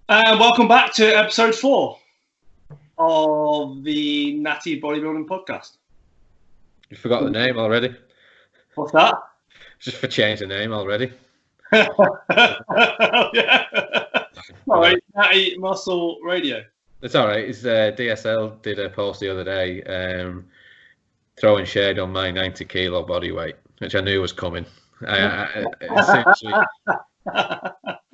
Welcome back to episode 4 of the Natty bodybuilding podcast. You forgot the name already. What's that? Just for change the name already. Yeah. Sorry, Natty Muscle Radio. It's all right. It's DSL did a post the other day throwing shade on my 90 kilo body weight, which I knew was coming.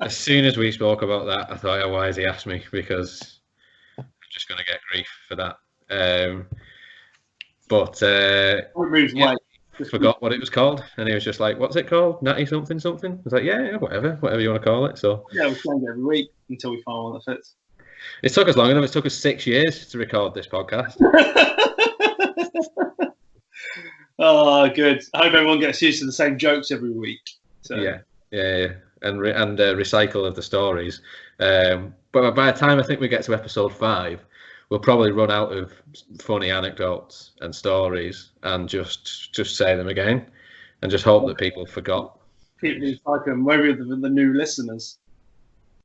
As soon as we spoke about that, I thought, oh, why has he asked me? Because I'm just going to get grief for that. Forgot what it was called, and he was just like, "What's it called? Natty something something." I was like, "Yeah, whatever you want to call it." So yeah, we change it every week until we find one that fits. It took us long enough. It took us 6 years to record this podcast. Oh, good. I hope everyone gets used to the same jokes every week. So. Yeah. And recycle of the stories. But by the time I think we get to episode 5, we'll probably run out of funny anecdotes and stories, and just say them again, and just hope that people forgot. Keep recycling, maybe the new listeners.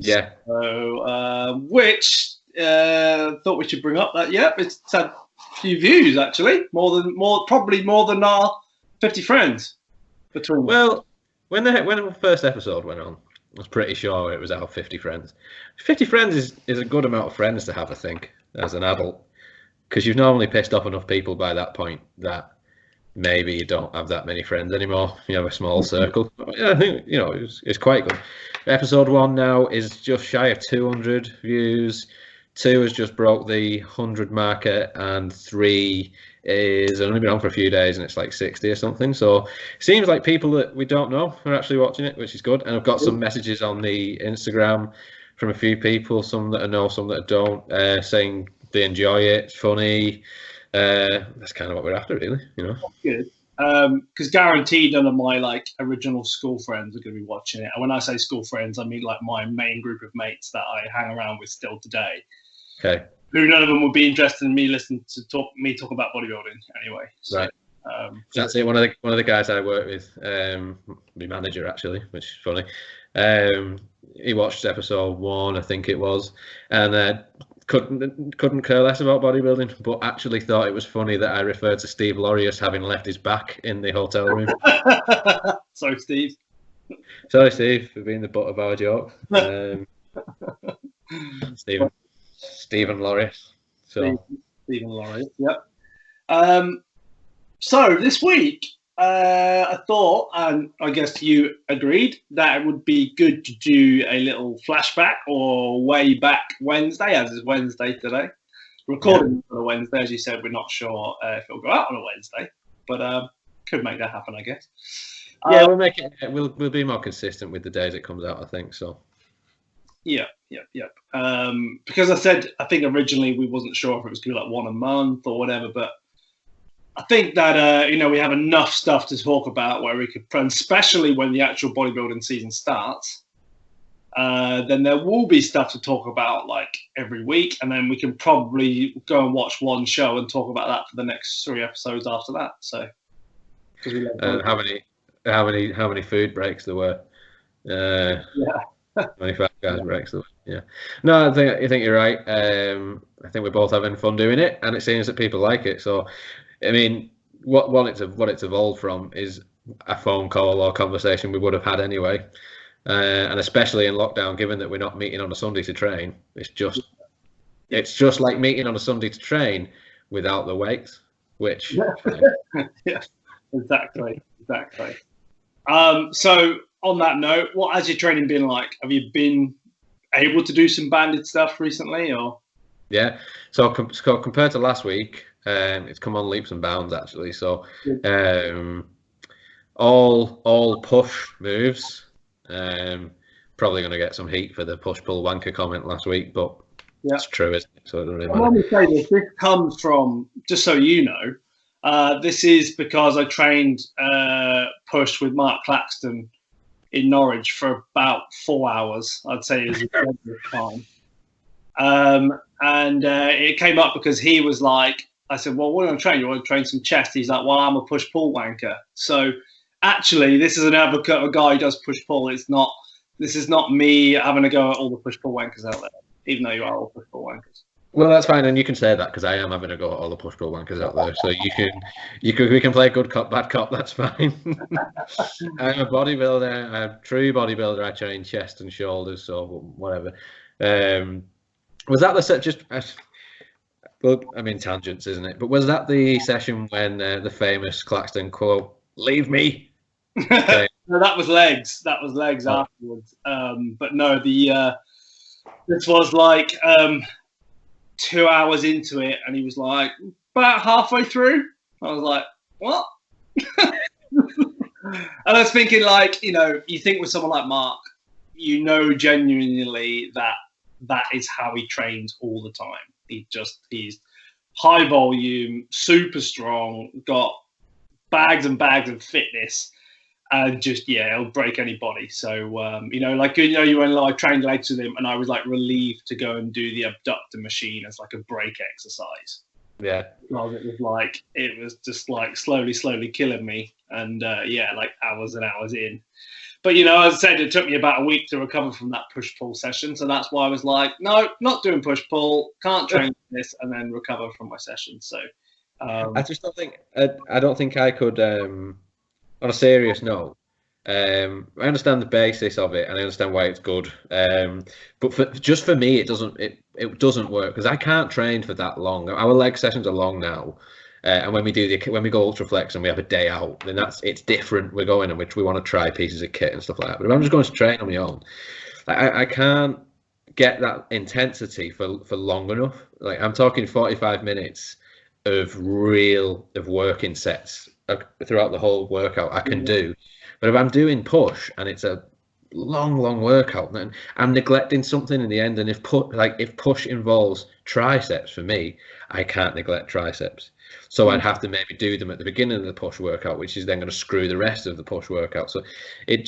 Yeah. So, which thought we should bring up that. Yep, it's had a few views actually, probably more than our 50 friends between. Well, when the first episode went on, I was pretty sure it was our 50 friends. 50 friends is a good amount of friends to have, I think, as an adult, because you've normally pissed off enough people by that point that maybe you don't have that many friends anymore. You have a small circle. I think it's quite good. Episode 1 now is just shy of 200 views. 2 has just broke the 100 marker, and 3 is only been on for a few days, and it's like 60 or something. So it seems like people that we don't know are actually watching it, which is good. And I've got some messages on the Instagram from a few people, some that I know, some that I don't, saying they enjoy it, it's funny. That's kind of what we're after, really. Good. Because guaranteed none of my original school friends are going to be watching it. And when I say school friends, I mean my main group of mates that I hang around with still today. Okay. Who none of them would be interested in me listening to talk about bodybuilding anyway. So, right. That's it. One of the guys I work with, my manager actually, which is funny. He watched episode 1, I think it was, and couldn't care less about bodybuilding, but actually thought it was funny that I referred to Steve Laureus having left his back in the hotel room. Sorry, Steve. Sorry, Steve, for being the butt of our joke. Stephen Laureus. Stephen Laureus, yep. So this week, I thought, and I guess you agreed, that it would be good to do a little flashback or way back Wednesday, as is Wednesday today. Recording for a Wednesday, as you said, we're not sure if it'll go out on a Wednesday, but could make that happen, I guess. Yeah, we'll make it. We'll be more consistent with the days it comes out, I think. So. Yep. Because I think originally we wasn't sure if it was going to be like 1 a month or whatever, but I think that we have enough stuff to talk about where we could, especially when the actual bodybuilding season starts. Then there will be stuff to talk about every week, and then we can probably go and watch one show and talk about that for the next 3 episodes after that. So, how many food breaks there were? Yeah. 25 guys breaks. Yeah. No, I think you're right. I think we're both having fun doing it, and it seems that people like it. So, I mean, what it's evolved from is a phone call or conversation we would have had anyway, and especially in lockdown, given that we're not meeting on a Sunday to train, it's just like meeting on a Sunday to train without the weights, which. Yeah, exactly. So. On that note, what has your training been like? Have you been able to do some banded stuff recently, or? Yeah, so compared to last week, it's come on leaps and bounds actually. So, all push moves. Probably going to get some heat for the push-pull wanker comment last week, but it's true, isn't it? So it doesn't really matter. Let me say this comes from, just so you know, this is because I trained push with Mark Claxton in Norwich for about 4 hours, I'd say, is the time. And it came up because he was like, I said, well, what do you want to train? You want to train some chest? He's like, well, I'm a push-pull wanker. So actually, this is an advocate of a guy who does push-pull. It's not This is not me having a go at all the push-pull wankers out there, even though you are all push-pull wankers. Well, that's fine, and you can say that because I am having a go at all the push-pull wankers out there. So we can play good cop, bad cop. That's fine. I'm a bodybuilder. I'm a true bodybuilder. I train chest and shoulders, so whatever. Was that the set? Well, I mean tangents, isn't it? But was that the session when the famous Claxton quote, "Leave me"? Okay. No, that was legs. That was legs afterwards. But no, this was like 2 hours into it, and he was like, about halfway through. I was like, what? And I was thinking, like, you think with someone like Mark, genuinely that is how he trains all the time. He's high volume, super strong, got bags and bags of fitness. And just, he'll break any body. So, you when I trained legs with him, and I was like relieved to go and do the abductor machine as like a break exercise. Yeah. Because it was just like slowly killing me. And like hours and hours in. But, as I said, it took me about a week to recover from that push-pull session. So that's why I was like, no, not doing push-pull, can't train this, and then recover from my session. So I just don't think, I don't think I could... on a serious note, I understand the basis of it and I understand why it's good. But for me, it doesn't work because I can't train for that long. Our leg sessions are long now, and when we go ultra flex and we have a day out, then it's different. We're going and we want to try pieces of kit and stuff like that. But if I'm just going to train on my own, I can't get that intensity for long enough. Like I'm talking 45 minutes of working sets throughout the whole workout I can do. But if I'm doing push and it's a long workout, then I'm neglecting something in the end. And if push involves triceps for me, I can't neglect triceps. So I'd have to maybe do them at the beginning of the push workout, which is then going to screw the rest of the push workout. So it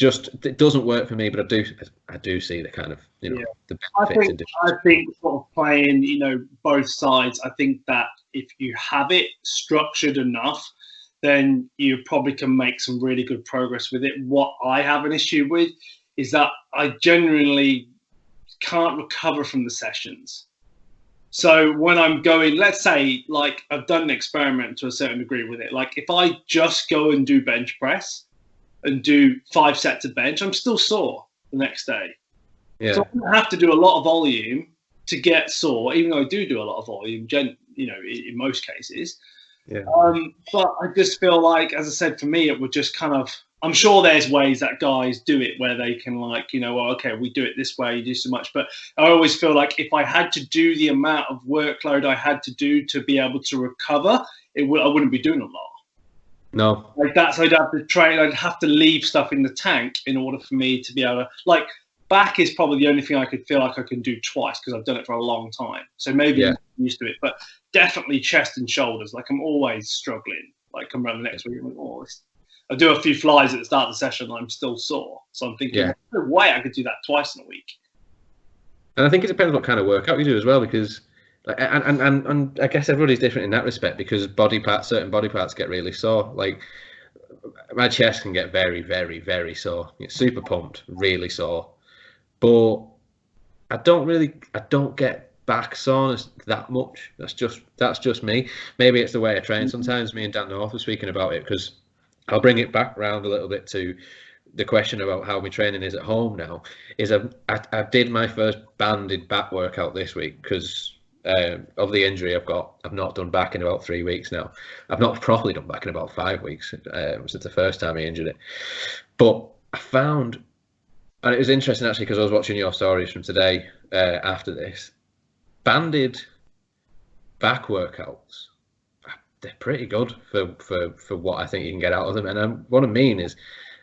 doesn't work for me. But I do see the kind of the benefits. I think sort of playing both sides. I think that if you have it structured enough, then you probably can make some really good progress with it. What I have an issue with is that I genuinely can't recover from the sessions. So when I'm going, let's say, like I've done an experiment to a certain degree with it. Like if I just go and do bench press and do 5 sets of bench, I'm still sore the next day. Yeah. So I don't have to do a lot of volume to get sore, even though I do a lot of volume, in most cases. Yeah. But I just feel like, as I said, for me, it would just kind of, I'm sure there's ways that guys do it where they can okay, we do it this way, you do so much. But I always feel like if I had to do the amount of workload I had to do to be able to recover, I wouldn't be doing a lot. No. Like that's, I'd have to train, I'd have to leave stuff in the tank in order for me to be able to, like, back is probably the only thing I could feel like I can do twice because I've done it for a long time. So maybe I'm used to it, but definitely chest and shoulders. Like I'm always struggling. Like come around the next week, I'm like, I do a few flies at the start of the session and I'm still sore. So I'm thinking, no way I could do that twice in a week. And I think it depends what kind of workout you do as well, because and I guess everybody's different in that respect because certain body parts get really sore. Like my chest can get very, very, very sore. It's super pumped, really sore. But I don't get back soreness that much. That's just me. Maybe it's the way I train. Sometimes me and Dan North were speaking about it because I'll bring it back around a little bit to the question about how my training is at home now. I did my first banded back workout this week because of the injury I've got. I've not done back in about 3 weeks now. I've not properly done back in about 5 weeks since the first time I injured it. But I found, and it was interesting actually because I was watching your stories from today after this, banded back workouts, they're pretty good for what I think you can get out of them. And what I mean is,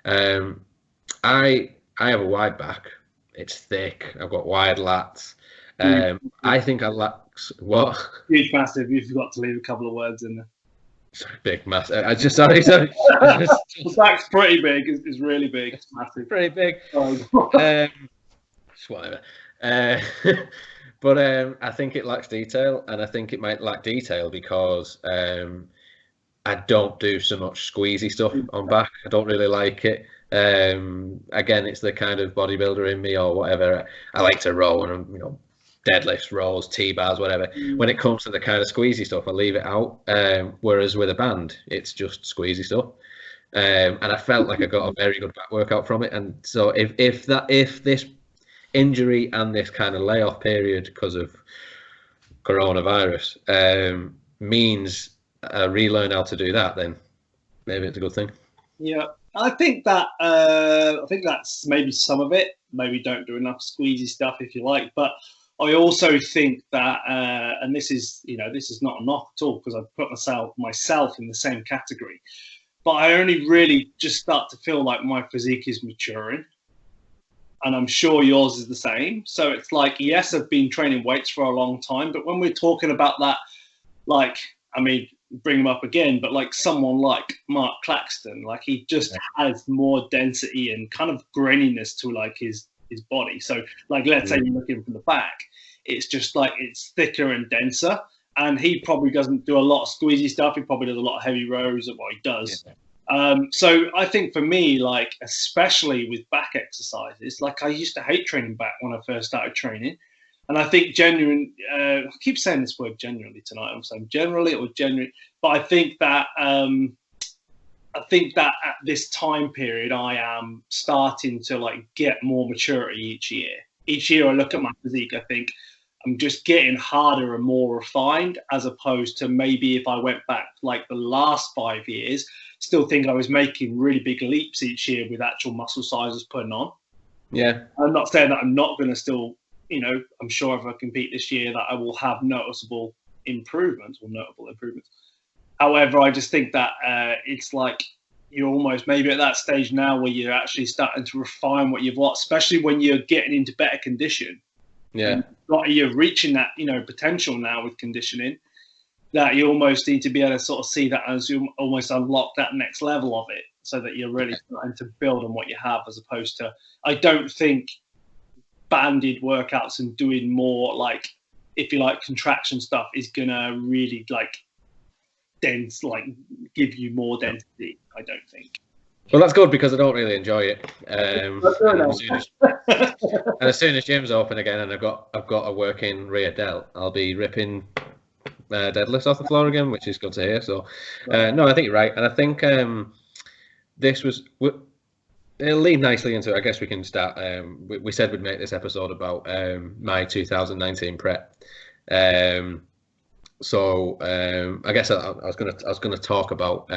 I have a wide back. It's thick. I've got wide lats. I think I lack what? Huge, massive. You forgot to leave a couple of words in there. Sorry, big, massive. I just sorry. The back's pretty big. It's really big. It's massive. Pretty big. Just whatever. But I think it lacks detail, and I think it might lack detail because I don't do so much squeezy stuff on back. I don't really like it. Again, it's the kind of bodybuilder in me or whatever. I like to row and, you know, deadlifts, rows, T-bars, whatever. When it comes to the kind of squeezy stuff, I leave it out. Whereas with a band, it's just squeezy stuff. And I felt like I got a very good back workout from it. And so if this injury and this kind of layoff period because of coronavirus means I relearn how to do that, then maybe it's a good thing. Yeah, I think that's maybe some of it. Maybe don't do enough squeezy stuff if you like, but I also think that, and this is not a knock at all because I've put myself in the same category, but I only really just start to feel like my physique is maturing, and I'm sure yours is the same. So it's like, yes, I've been training weights for a long time, but when we're talking about that, like, I mean, bring him up again, but like someone like Mark Claxton, like he just has more density and kind of graininess to like his body. So like, let's say you're looking from the back, it's just like it's thicker and denser, and he probably doesn't do a lot of squeezy stuff. He probably does a lot of heavy rows of what he does. So I think for me, like especially with back exercises, like I used to hate training back when I first started training. And I think I keep saying this word genuinely tonight. I'm saying generally or genuinely, but I think that at this time period, I am starting to like get more maturity each year. Each year I look at my physique, I think I'm just getting harder and more refined, as opposed to maybe if I went back like the last 5 years, still think I was making really big leaps each year with actual muscle sizes putting on. Yeah. I'm not saying that I'm not going to still, you know, I'm sure if I compete this year that I will have notable improvements. However, I just think that it's like you're almost maybe at that stage now where you're actually starting to refine what you've got, especially when you're getting into better condition. Yeah. You're reaching that, you know, potential now with conditioning, that you almost need to be able to sort of see that as you almost unlock that next level of it, so that you're really starting to build on what you have, as opposed to, I don't think banded workouts and doing more like, if you like, contraction stuff is gonna really like dense, like give you more density. I don't think. Well, that's good because I don't really enjoy it. And as soon as gym's open again and I've got a working rear delt, I'll be ripping deadlifts off the floor again, which is good to hear. So no, I think you're right, and I think it'll lead nicely into, I guess we can start. We said we'd make this episode about my 2019 prep. So I guess I was gonna talk about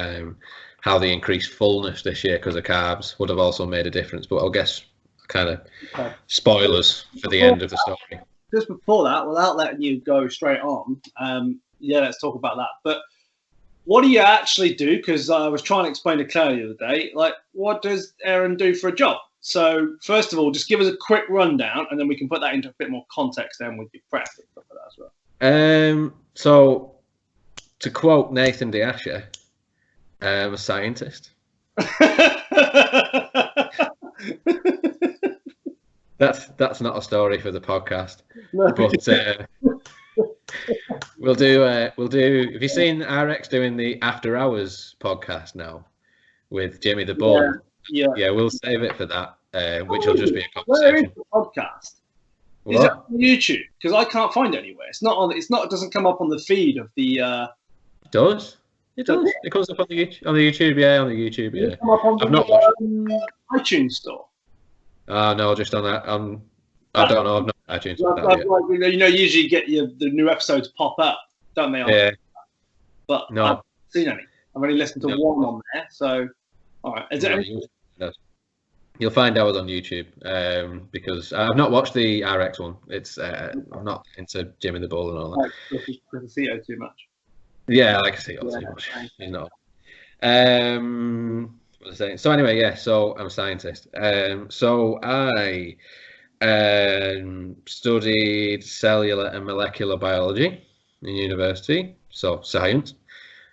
how the increased fullness this year because of carbs would have also made a difference. But I guess kind of spoilers for the end of the story. Just before that, without letting you go straight on, let's talk about that. But what do you actually do? Because I was trying to explain to Claire the other day, like, what does Aeronn do for a job? So first of all, just give us a quick rundown, and then we can put that into a bit more context then with your prep and stuff like that as well. So to quote Nathan DeAsher, I'm a scientist. That's not a story for the podcast, no. But we'll do. Have you seen RX doing the After Hours podcast now with Jimmy the Bull? Yeah. We'll save it for that, which will just be a conversation. Where is the podcast? What? Is it on YouTube? Because I can't find it anywhere. It's not on. It's not. It doesn't come up on the feed of the. It does. It does. It comes up on the YouTube. Yeah, on the YouTube. Yeah. Come up on I've not watched iTunes store. No, just on that. I don't know. I've not iTunes. Usually you get the new episodes pop up, don't they? Yeah. But no, I haven't seen any. I've only listened to one on there. So, all right. Is it? You'll find ours on YouTube because I've not watched the RX one. It's I'm not into Jimmy the Bull and all that. Like Casito too much. Yeah, I like Casito too much. You know. What was I saying? So anyway, yeah. So I'm a scientist. So I studied cellular and molecular biology in university. So science.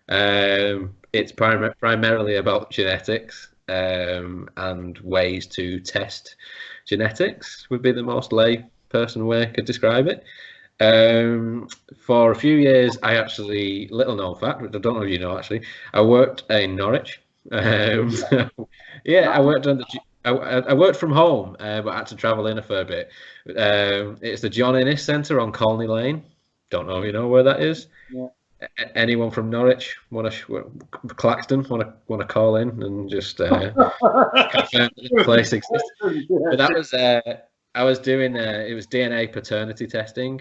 It's primarily about genetics. And ways to test genetics would be the most lay person way I could describe it. For a few years, I actually, little known fact, which I don't know if you know actually, I worked in Norwich Yeah, I worked on I worked from home, but I had to travel in a fair bit. It's the John Innes Centre on Colney Lane. Don't know if you know where that is. Yeah. Anyone from Norwich Claxton want to call in and just confirm that the place exists? But that was I was doing it was DNA paternity testing.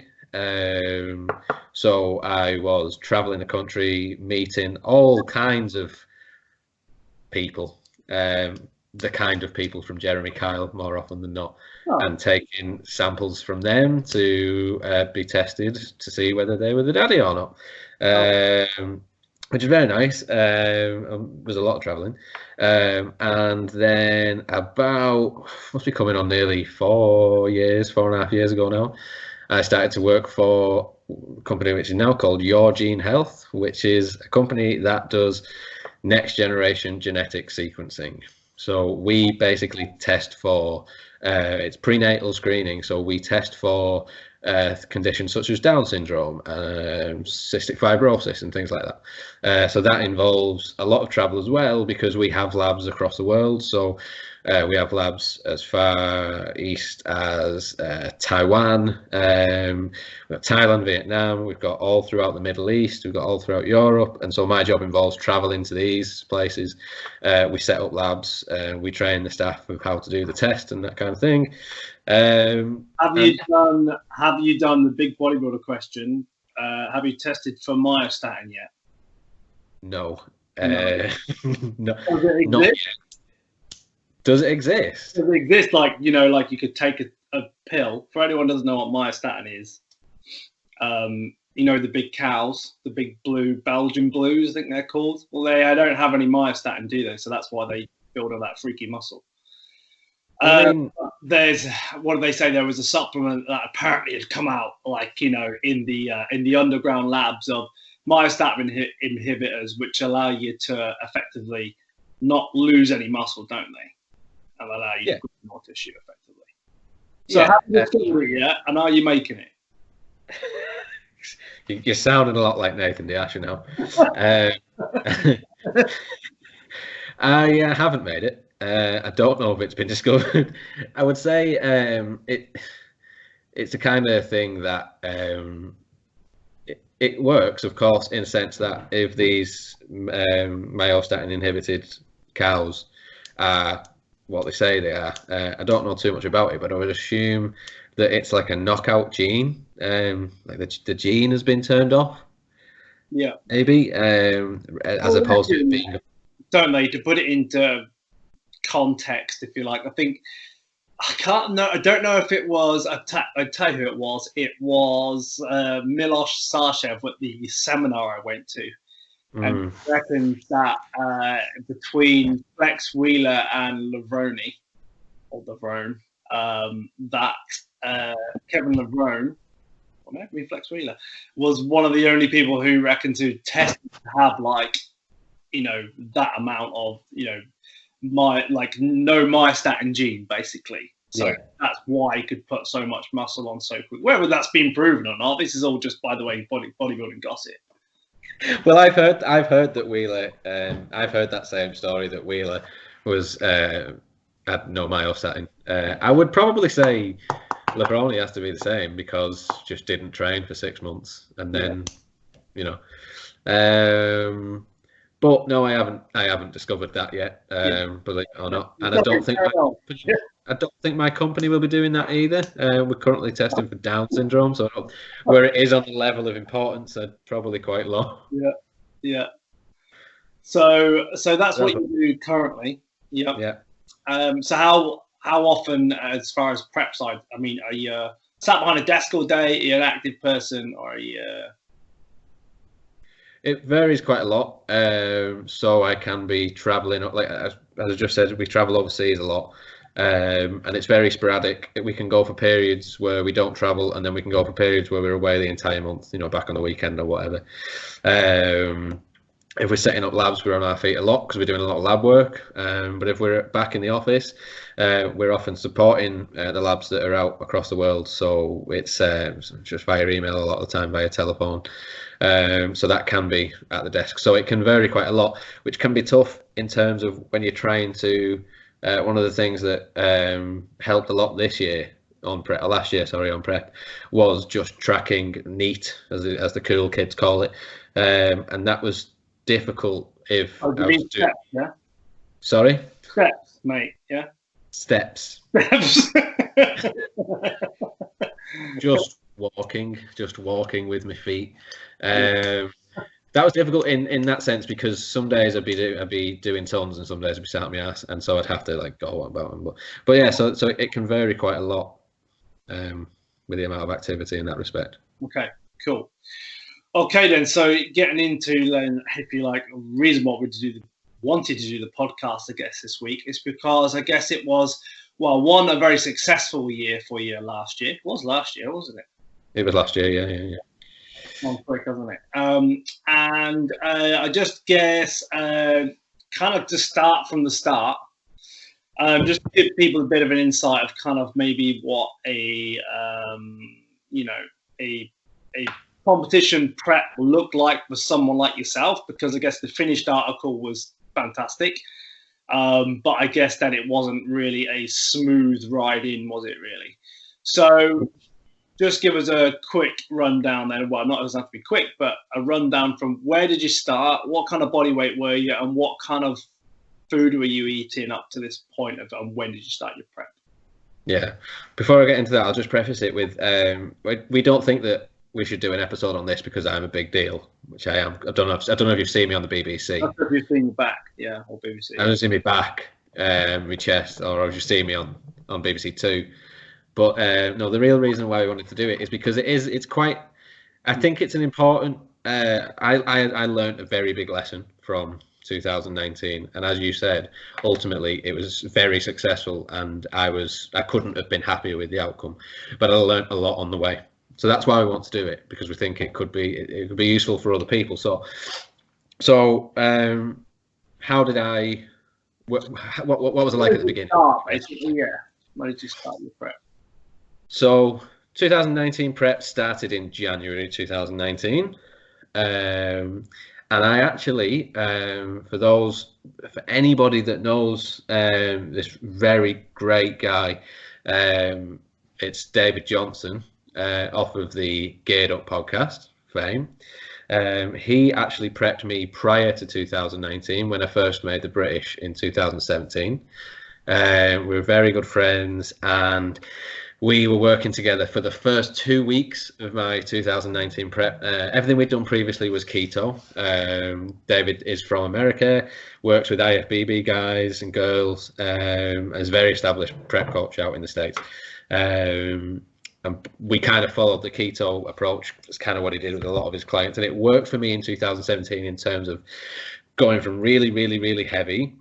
So I was traveling the country, meeting all kinds of people, the kind of people from Jeremy Kyle more often than not, and taking samples from them to be tested to see whether they were the daddy or not, which is very nice. There's a lot of traveling, and then about must be coming on nearly 4.5 years ago now, I started to work for a company which is now called Your Gene Health, which is a company that does next generation genetic sequencing. So we basically test for it's prenatal screening. So we test for conditions such as Down syndrome, cystic fibrosis, and things like that. So that involves a lot of travel as well, because we have labs across the world. So we have labs as far east as Taiwan, we've got Thailand, Vietnam, we've got all throughout the Middle East, we've got all throughout Europe. And so my job involves traveling to these places. We set up labs, we train the staff of how to do the test and that kind of thing. Have you done the big bodybuilder question? Have you tested for myostatin yet? No. No. Not yet. Does it exist? Does it exist? Like, you know, like you could take a pill. For anyone who doesn't know what myostatin is, you know, the big cows, the big blue Belgian blues, I think they're called. Well, they don't have any myostatin, do they? So that's why they build all that freaky muscle. There's, what do they say? There was a supplement that apparently had come out, like, you know, in the underground labs of myostatin inhibitors, which allow you to effectively not lose any muscle, don't they? And allow you to grow more tissue effectively. So have you discovered it yet? And are you making it? You're sounding a lot like Nathan D'Asher now. I haven't made it. I don't know if it's been discovered. I would say it's the kind of thing that it works, of course, in a sense that if these myostatin inhibited cows are what they say they are, I don't know too much about it, but I would assume that it's like a knockout gene, like the gene has been turned off. Yeah, maybe as opposed to it being. Don't they, to put it into context, if you like? I think I don't know if it was. I'd tell you who it was. It was Milos Sarcev at the seminar I went to. And he reckons that between Flex Wheeler and Levrone, that Kevin Levrone, or maybe Flex Wheeler, was one of the only people who reckon to test to have, like, you know, that amount of, you know, no myostatin gene, basically. So that's why he could put so much muscle on so quick. Whether that's been proven or not, this is all just, by the way, bodybuilding gossip. Well, I've heard that Wheeler, I've heard that same story, that Wheeler was had no myostatin. I would probably say Levrone has to be the same, because just didn't train for 6 months and then, you know. But no, I haven't discovered that yet, believe it or not. And I don't think my company will be doing that either. We're currently testing for Down syndrome, so where it is on the level of importance, probably quite low. Yeah. So that's what you do currently. Yeah. So how often, as far as prep side, I mean, are you sat behind a desk all day? Are you an active person, or are you? It varies quite a lot. So I can be traveling, like as I just said, we travel overseas a lot. And it's very sporadic. We can go for periods where we don't travel, and then we can go for periods where we're away the entire month, you know, back on the weekend or whatever. if we're setting up labs, we're on our feet a lot because we're doing a lot of lab work. But if we're back in the office, we're often supporting the labs that are out across the world. So it's just via email a lot of the time, via telephone. So that can be at the desk. So it can vary quite a lot, which can be tough in terms of when you're trying to. One of the things that helped a lot this year on prep, or last year, sorry, on prep, was just tracking neat, as the cool kids call it, and that was difficult if I was doing steps, yeah? Sorry? Steps, mate, yeah? Steps. just walking with my feet. That was difficult in that sense because some days I'd be doing tons and some days I'd be sat on my ass, and so I'd have to like go about them. But yeah, so it can vary quite a lot with the amount of activity in that respect. Okay, cool. Okay, then. So getting into then, if you like, the reason why we wanted to do the podcast, I guess, this week is because I guess it was, well, one, a very successful year for you last year. It was last year, wasn't it? It was last year, yeah. One quick, hasn't it? And I just guess kind of to start from the start, just to give people a bit of an insight of kind of maybe what a competition prep looked like for someone like yourself, because I guess the finished article was fantastic, but I guess that it wasn't really a smooth ride in, was it really? So just give us a quick rundown then. Well, not doesn't have to be quick, but a rundown from where did you start, what kind of body weight were you, and what kind of food were you eating up to this point of, and when did you start your prep? Yeah. Before I get into that, I'll just preface it with we don't think that we should do an episode on this because I'm a big deal, which I am. I don't know if you've seen me on the BBC. That's if you've seen me back, yeah, or BBC. I don't see me back, my chest, or if you see me on BBC Two. But no, the real reason why we wanted to do it is because it's quite. I think it's an important. I learned a very big lesson from 2019, and as you said, ultimately it was very successful, and I couldn't have been happier with the outcome. But I learned a lot on the way. So that's why we want to do it, because we think it could be useful for other people. So how did I? What was it like at the beginning? Basically, yeah. Why did you start your prep? So 2019 prep started in January 2019, and I actually, for anybody that knows this very great guy, it's David Johnson. Off of the Geared Up podcast fame. He actually prepped me prior to 2019 when I first made the British in 2017. We were very good friends, and we were working together for the first 2 weeks of my 2019 prep. Everything we'd done previously was keto. David is from America, works with IFBB guys and girls, and is a very established prep coach out in the States. And we kind of followed the keto approach. It's kind of what he did with a lot of his clients, and it worked for me in 2017 in terms of going from really, really, really heavy,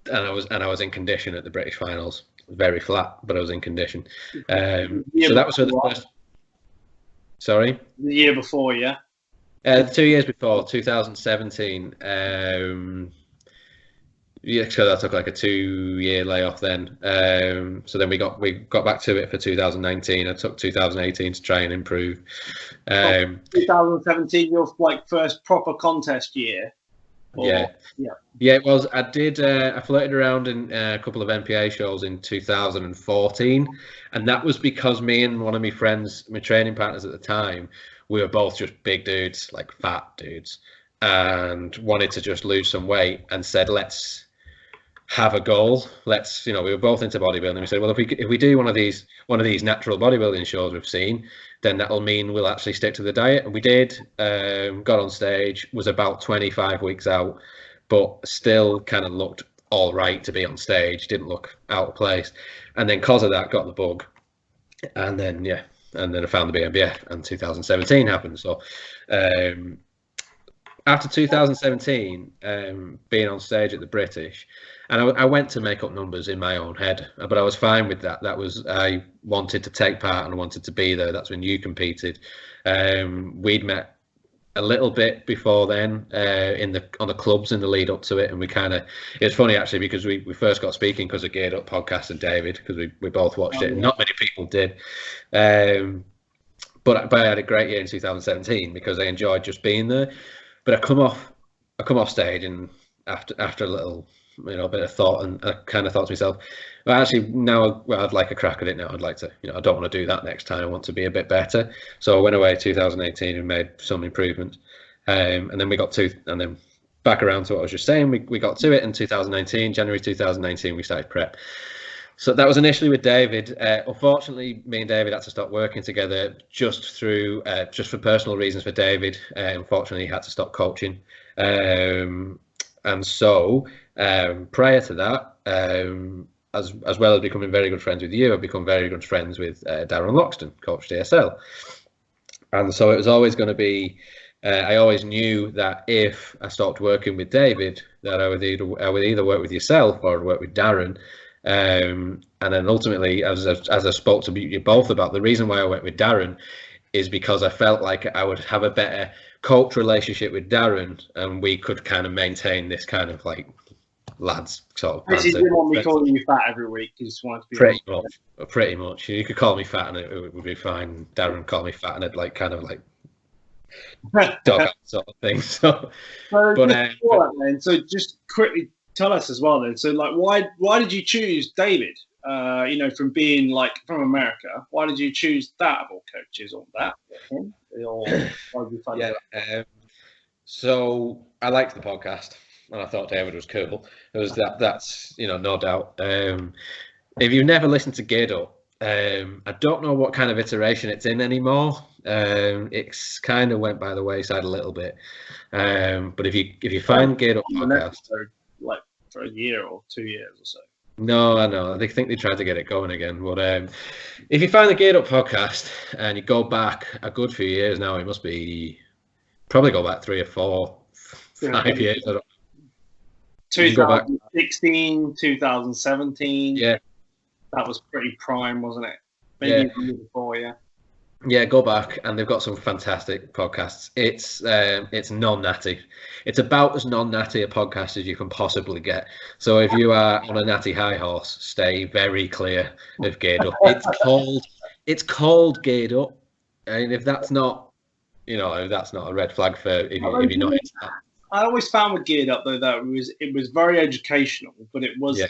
and I was in condition at the British finals. Very flat, but I was in condition. So that was for the first. Sorry. The year before, yeah. 2 years before, 2017. Yeah, so I took like a 2-year layoff then. So then we got back to it for 2019. I took 2018 to try and improve. 2017, your like first proper contest year. Yeah, it was. I did. I floated around in a couple of NPA shows in 2014, and that was because me and one of my friends, my training partners at the time, we were both just big dudes, like fat dudes, and wanted to just lose some weight, and said, let's have a goal. Let's, we were both into bodybuilding. We said, well, if we do one of these natural bodybuilding shows we've seen, then that'll mean we'll actually stick to the diet. And we did. Got on stage, was about 25 weeks out, but still kind of looked all right to be on stage. Didn't look out of place. And then because of that, got the bug. And then I found the BNBF, and 2017 happened. So after 2017, being on stage at the British, and I went to make up numbers in my own head, but I was fine with that. I wanted to take part and I wanted to be there. That's when you competed. We'd met a little bit before then on the clubs in the lead up to it, and it's funny actually because we first got speaking because of Geared Up podcast and David, because we both watched it and not many people did, but I had a great year in 2017 because I enjoyed just being there. But I come off stage, and after a little bit of thought, and I kind of thought to myself, well, actually, now I'd like a crack at it now. I'd like to, I don't want to do that next time. I want to be a bit better. So I went away 2018 and made some improvements. And then we got and then back around to what I was just saying, we got to it in 2019, January 2019, we started prep. So that was initially with David. Unfortunately, me and David had to stop working together just for personal reasons for David. Unfortunately, he had to stop coaching. And so prior to that, as well as becoming very good friends with you, I've become very good friends with Darren Loxton, coach DSL. And so it was always going to be, I always knew that if I stopped working with David, that I would either work with yourself or I'd work with Darren. And then ultimately, as I spoke to you both about, the reason why I went with Darren is because I felt like I would have a better coach relationship with Darren, and we could kind of maintain this kind of like lads sort of. Basically, you didn't want me calling you fat every week. You just wanted to be pretty much. You could call me fat and it would be fine. Darren called me fat and it like kind of like dog out sort of thing. So just quickly tell us as well then. So like, why did you choose David? From being like from America, why did you choose that of all coaches or that? So I liked the podcast, and I thought David was cool. That's no doubt. If you've never listened to Geared Up, I don't know what kind of iteration it's in anymore. It's kind of went by the wayside a little bit. But if you find Geared Up podcast, like for a year or 2 years or so. No, I know. I think they tried to get it going again. But if you find the Geared Up podcast and you go back a good few years now, it must be probably go back 3 or 4, 5 years. 2016, 2017. Yeah. That was pretty prime, wasn't it? Maybe even before, yeah. Yeah, go back, and they've got some fantastic podcasts. It's non-natty. It's about as non-natty a podcast as you can possibly get. So if you are on a natty high horse, stay very clear of Geared Up. It's called Geared Up, and if that's not a red flag for if you're not into that. I always found with Geared Up though that it was very educational, but it was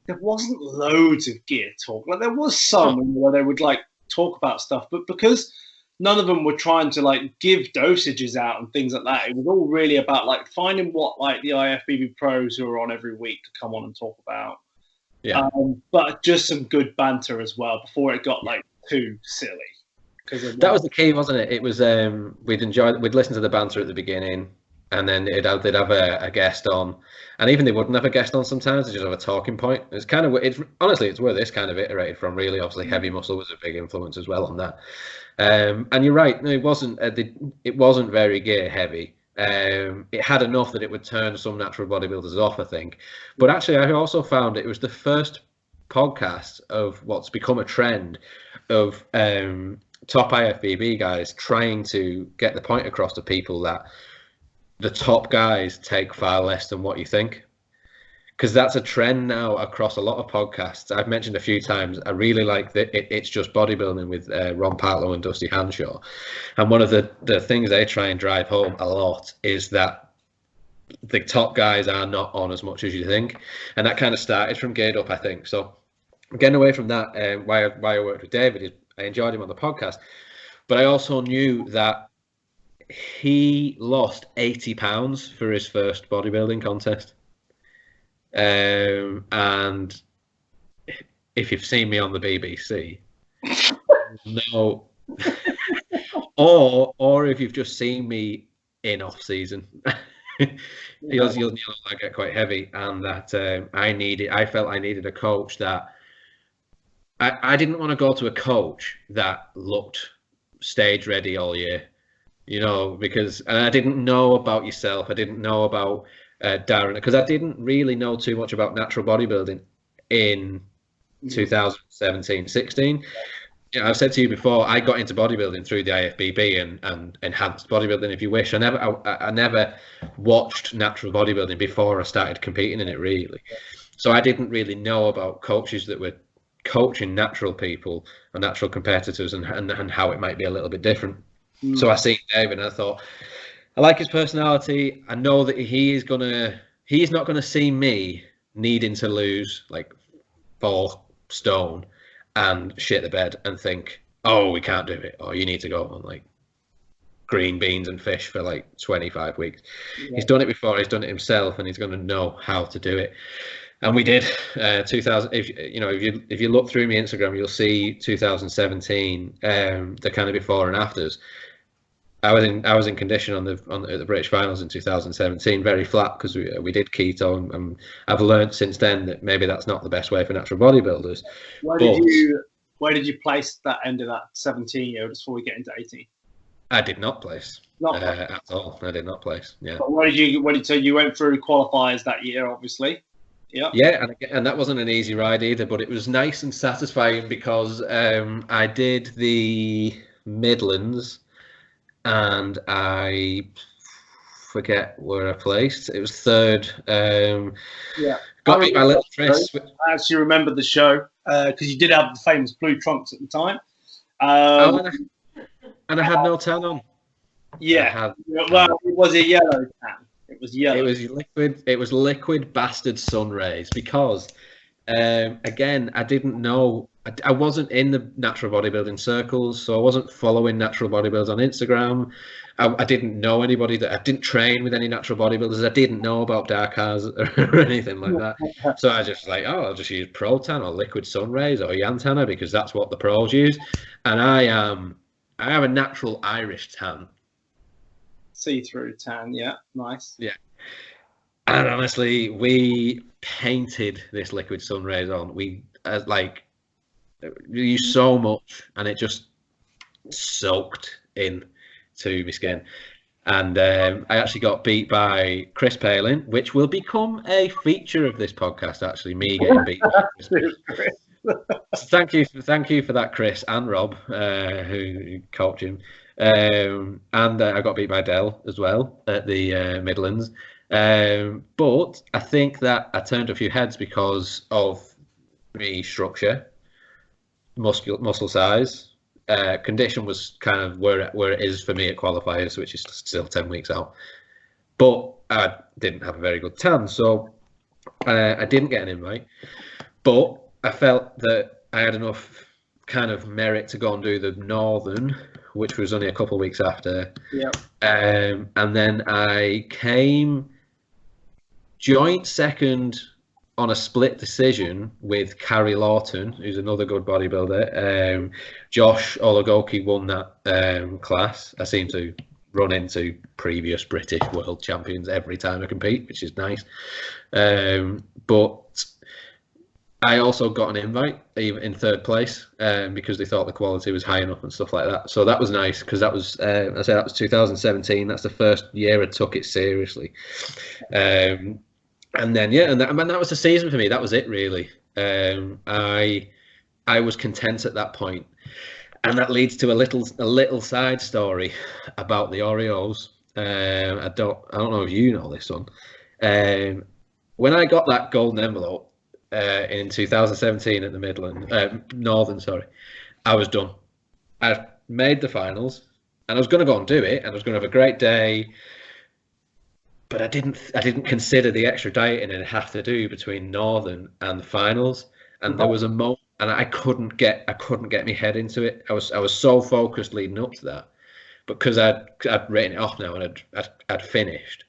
there wasn't loads of gear talk. Like there was some where they would like talk about stuff, but because none of them were trying to like give dosages out and things like that, it was all really about like finding what like the IFBB pros who are on every week to come on and talk about. Yeah. But just some good banter as well before it got like too silly. That was the key, wasn't it? It was we'd listen to the banter at the beginning, and then they'd have a guest on, and even they wouldn't have a guest on sometimes. They just have a talking point. It's honestly where this kind of iterated from. Really, obviously, Heavy Muscle was a big influence as well on that. And you're right. No, it wasn't very gear heavy. It had enough that it would turn some natural bodybuilders off, I think. But actually, I also found it was the first podcast of what's become a trend of top IFBB guys trying to get the point across to people that the top guys take far less than what you think, because that's a trend now across a lot of podcasts. I've mentioned a few times, I really like that It's Just Bodybuilding with Ron Partlow and Dusty Hanshaw, and one of the things they try and drive home a lot is that the top guys are not on as much as you think, and that kind of started from Geared Up, I think. So getting away from that, why I worked with David is I enjoyed him on the podcast, but I also knew that he lost 80 pounds for his first bodybuilding contest. And if you've seen me on the BBC, no, or if you've just seen me in off season, you'll know I get quite heavy, and that I felt I needed a coach that I didn't want to go to a coach that looked stage ready all year. Because I didn't know about yourself. I didn't know about Darren, because I didn't really know too much about natural bodybuilding in 2017-16. Yeah, I've said to you before, I got into bodybuilding through the IFBB and enhanced bodybuilding, if you wish. I never watched natural bodybuilding before I started competing in it, really. So I didn't really know about coaches that were coaching natural people and natural competitors and how it might be a little bit different. So I seen David and I thought, I like his personality. I know that he's not gonna see me needing to lose like 4 stone and shit the bed and think, oh, we can't do it, or you need to go on like green beans and fish for like 25 weeks. Yeah. He's done it before, he's done it himself, and he's going to know how to do it. And we did. 2000. If you look through my Instagram, you'll see 2017, the kind of before and afters. I was in condition on the British finals in 2017, very flat because we did keto, and I've learned since then that maybe that's not the best way for natural bodybuilders. Where did you place that end of that 17 year just before we get into 18? I did not place at all. I did not place. Yeah. But you went through qualifiers that year, obviously. Yeah. Yeah, and that wasn't an easy ride either, but it was nice and satisfying because I did the Midlands. And I forget where I placed. It was 3rd. Got beat by little Chris. I actually remember the show because you did have the famous blue trunks at the time. And I had no tan on. Yeah. Well, it was a yellow tan. It was yellow. It was liquid. It was liquid bastard sun rays because, again, I didn't know. I wasn't in the natural bodybuilding circles, so I wasn't following natural bodybuilders on Instagram. I didn't know anybody I didn't train with any natural bodybuilders. I didn't know about dark hours or anything like that. So I just I'll just use Pro Tan or liquid sun rays or Yantanner because that's what the pros use. And I have a natural Irish tan. See-through tan, yeah, nice. Yeah. And honestly, we painted this liquid sun rays on. We used so much, and it just soaked in to my skin. And I actually got beat by Chris Palin, which will become a feature of this podcast. Actually, me getting beat by Chris. Thank you for that, Chris and Rob, who coached him. And I got beat by Dell as well at the Midlands. But I think that I turned a few heads because of the structure, muscle size, condition was kind of where it is for me at qualifiers, which is still 10 weeks out. But I didn't have a very good tan, so I didn't get an invite. But I felt that I had enough kind of merit to go and do the Northern, which was only a couple of weeks after. Yeah. And then I came joint second on a split decision with Carrie Lawton, who's another good bodybuilder. Josh Olagoki won that class. I seem to run into previous British world champions every time I compete, which is nice. But I also got an invite, even in 3rd place, because they thought the quality was high enough and stuff like that. So that was nice because that was, I say that was 2017. That's the first year I took it seriously. And then that was the season for me. That was it really. I was content at that point, and that leads to a little side story about the Oreos. I don't know if you know this one. When I got that golden envelope in 2017 at the Northern, I was done. I made the finals, and I was going to go and do it, and I was going to have a great day. But I didn't consider the extra dieting I'd have to do between Northern and the finals, and there was a moment, and I couldn't get my head into it. I was so focused leading up to that, but because I'd written it off now and I'd finished.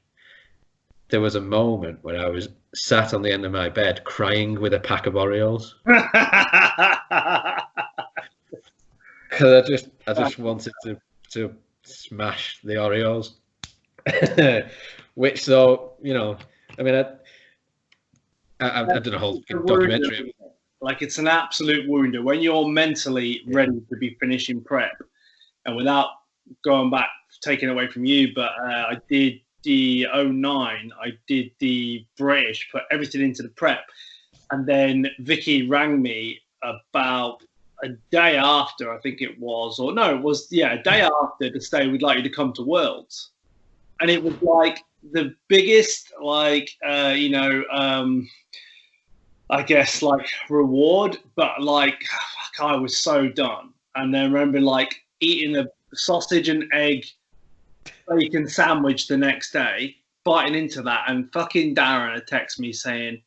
There was a moment when I was sat on the end of my bed crying with a pack of Oreos because I just wanted to smash the Oreos. Which, so, I mean, I did a whole documentary. Like, it's an absolute wounder when you're mentally ready to be finishing prep. And without going back, taking away from you, but I did the 09, I did the British, put everything into the prep. And then Vicky rang me about a day after, I think it was, or no, it was, yeah, a day after to say we'd like you to come to Worlds. And it was like the biggest, like, I guess, like, reward, but like, fuck, I was so done. And then I remember like eating a sausage and egg bacon sandwich the next day, biting into that, and fucking Darren had texted me saying,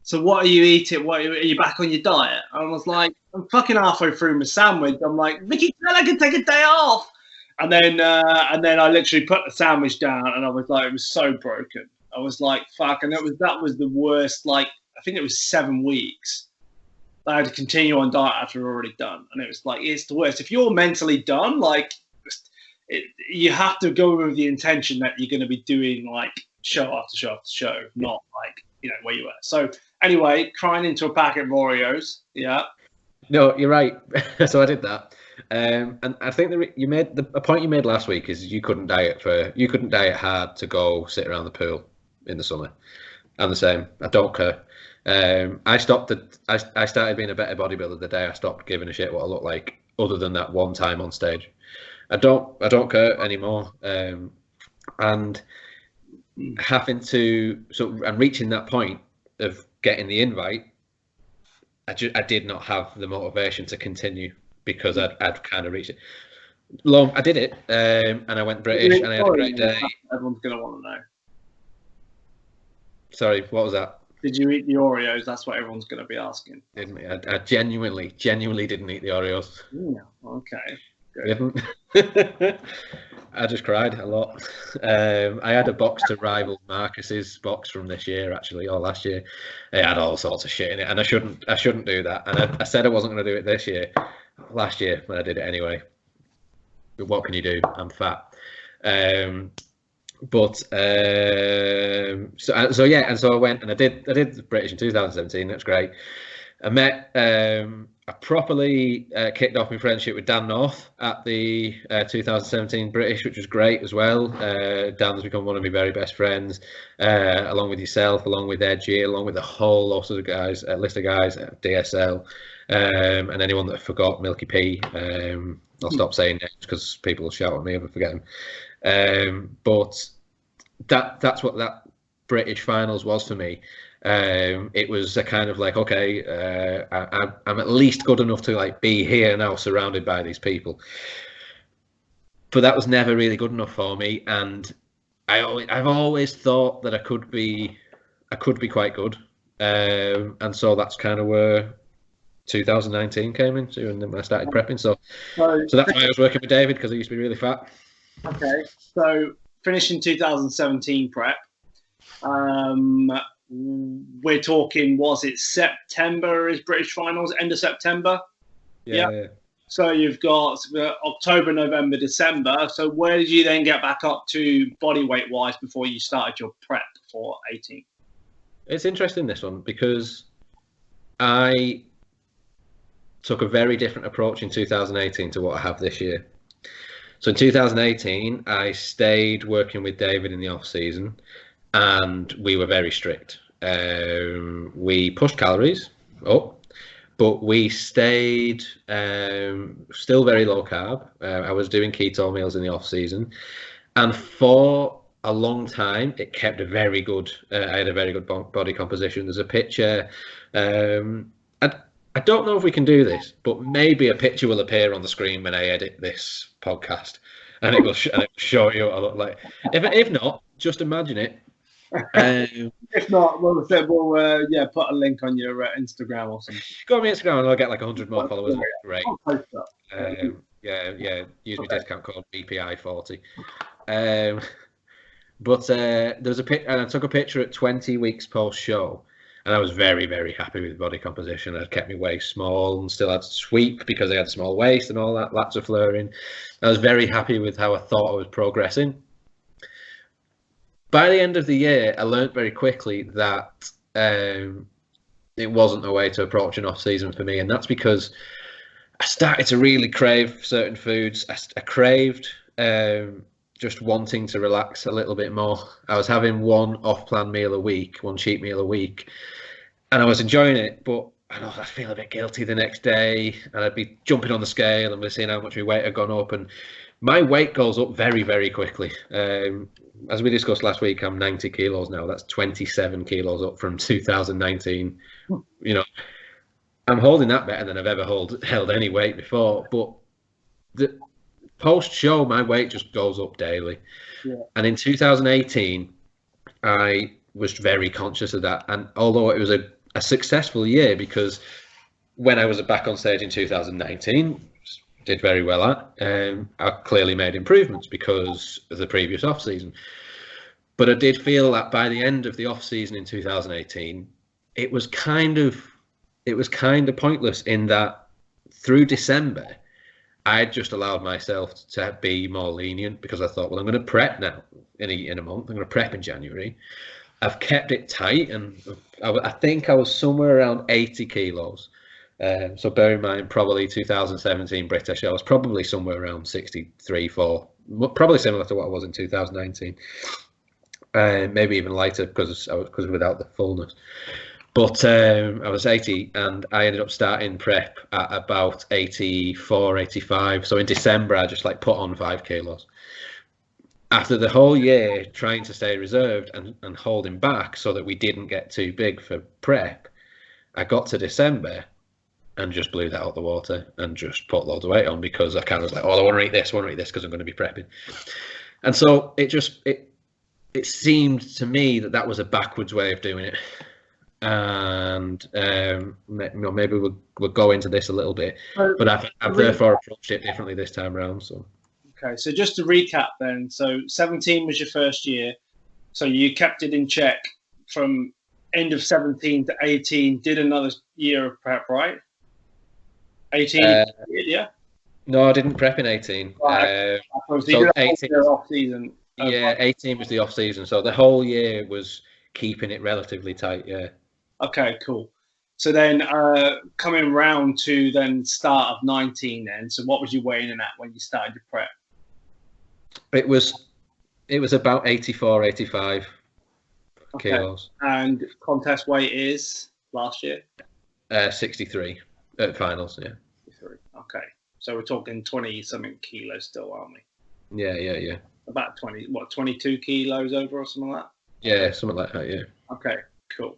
so what are you eating? What are you back on your diet? And I was like, I'm fucking halfway through my sandwich. I'm like, Mickey, I can take a day off. And then I literally put the sandwich down, and I was like, it was so broken. I was like, fuck. And that was the worst. Like, I think it was 7 weeks. I had to continue on diet after already done, and it was like, it's the worst. If you're mentally done, like, you have to go with the intention that you're going to be doing like show after show after show, not like, where you were. So anyway, crying into a packet of Oreos. Yeah. No, you're right. So I did that. And I think a point you made last week is you couldn't diet hard to go sit around the pool in the summer. I'm the same. I don't care. I started being a better bodybuilder the day I stopped giving a shit what I look like, other than that one time on stage. I don't care anymore. And having to and reaching that point of getting the invite, I did not have the motivation to continue because I'd kind of reached it. I did it, and I went British, and I had a great day. Everyone's gonna want to know. Sorry, what was that? Did you eat the Oreos? That's what everyone's gonna be asking. Didn't we? I genuinely didn't eat the Oreos. Yeah. Okay. Didn't. I just cried a lot. I had a box to rival Marcus's box from this year, actually, or last year. It had all sorts of shit in it, and I shouldn't do that. And I said I wasn't going to do it this year. Last year, when I did it anyway. But what can you do? I'm fat. So yeah, and so I went and I did the British in 2017. That's great. I met. I properly kicked off my friendship with Dan North at the 2017 British, which was great as well. Dan's become one of my very best friends, along with yourself, along with Edgy, along with a whole lot of guys, list of guys at DSL, and anyone that I forgot, Milky P. I'll stop saying names because people will shout at me if I forget them. But that's what that British finals was for me. It was a kind of like, okay, I'm at least good enough to like be here now, surrounded by these people. But that was never really good enough for me, and I've always thought that I could be quite good, and so that's kind of where 2019 came into, and then I started prepping. So that's why I was working with David, because I used to be really fat. Okay, so finishing 2017 prep. We're talking, was it September is British finals, end of September? Yeah. So you've got October, November, December. So where did you then get back up to body weight wise before you started your prep for 18? It's interesting, this one, because I took a very different approach in 2018 to what I have this year. So in 2018, I stayed working with David in the off season, and we were very strict. We pushed calories up, but we stayed still very low carb. I was doing keto meals in the off season, and for a long time it kept a very good. I had a very good body composition. There's a picture. I don't know if we can do this, but maybe a picture will appear on the screen when I edit this podcast, and it will show you what I look like. If not, just imagine it. If not, we'll put a link on your Instagram or something. Go on my Instagram and I'll get like 100 more followers. Great. Use my discount code BPI40. But there was a pic, and I took a picture at 20 weeks post show, and I was very, very happy with body composition. I'd kept my waist small and still had sweep because I had a small waist and all that, lats of flaring. I was very happy with how I thought I was progressing. By the end of the year, I learned very quickly that it wasn't a way to approach an off-season for me, and that's because I started to really crave certain foods. I craved just wanting to relax a little bit more. I was having one off-plan meal a week, one cheat meal a week, and I was enjoying it, but and I'd feel a bit guilty the next day, and I'd be jumping on the scale and we're seeing how much my weight had gone up, and my weight goes up very, very quickly. As we discussed last week, I'm 90 kilos now. That's 27 kilos up from 2019. You know, I'm holding that better than I've ever held any weight before. But the post-show, my weight just goes up daily. Yeah. And in 2018, I was very conscious of that. And although it was a successful year, because when I was back on stage in 2019, did very well at, I clearly made improvements because of the previous off season. But I did feel that by the end of the off season in 2018, it was kind of pointless, in that through December, I just allowed myself to be more lenient, because I thought, well, I'm going to prep now in a month. I'm going to prep in January. I've kept it tight, and I think I was somewhere around 80 kilos. So bear in mind, probably 2017 British, I was probably somewhere around 63, 4, probably similar to what I was in 2019. Maybe even lighter, because without the fullness. But I was 80, and I ended up starting prep at about 84, 85. So in December, I just put on 5 kilos. After the whole year trying to stay reserved and holding back so that we didn't get too big for prep, I got to December and just blew that out the water and just put loads of weight on, because I kind of was like, oh, I want to eat this because I'm going to be prepping. And so it seemed to me that was a backwards way of doing it. And maybe we'll go into this a little bit, but I've therefore approached it differently this time around. So okay, so just to recap then, so 17 was your first year, so you kept it in check from end of 17 to 18, did another year of prep, right? 18, yeah. No, I didn't prep in 18. Right. So 18 off season. Yeah, 18 was the off season, so the whole year was keeping it relatively tight. Yeah. Okay, cool. So then coming round to then start of 19 then, so what was you weighing in at when you started your prep? It was about 84, 85 kilos. And contest weight is last year? 63 at finals, yeah. 63. Okay. So we're talking 20-something kilos still, aren't we? Yeah. About 22 kilos over or something like that? Yeah, something like that, yeah. Okay, cool.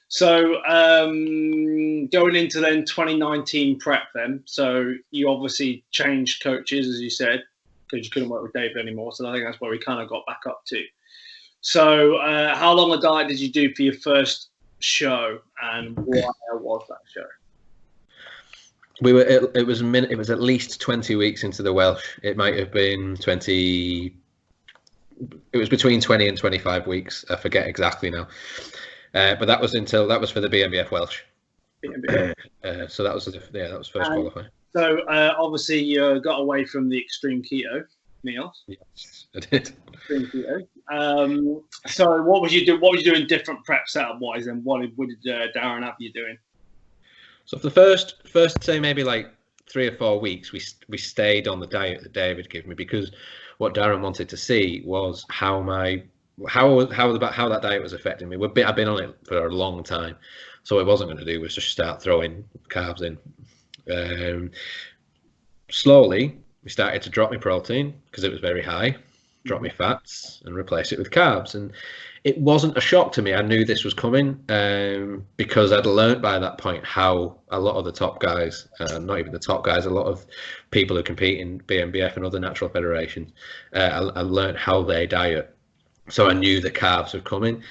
So going into then 2019 prep then, so you obviously changed coaches, as you said, because you couldn't work with David anymore. So I think that's where we kind of got back up to. So how long a diet did you do for your first show, and why was that show? It was at least 20 weeks into the Welsh. It might have been 20. It was between 20 and 25 weeks. I forget exactly now. But that was for the BNBF Welsh. BNBF. So that was first qualifying. So obviously you got away from the extreme keto meals. Yes, I did. Extreme keto. So what was you doing different prep setup wise, and what did Darren have you doing? So for the first say maybe 3 or 4 weeks, we stayed on the diet that David gave me, because what Darren wanted to see was how that diet was affecting me. I've been on it for a long time, so what I wasn't going to do was just start throwing carbs in. Slowly, we started to drop my protein because it was very high, drop my fats, and replace it with carbs. And it wasn't a shock to me. I knew this was coming because I'd learned by that point how a lot of the top guys, not even the top guys, a lot of people who compete in BNBF and other natural federations, I learned how they diet. So I knew the carbs were coming.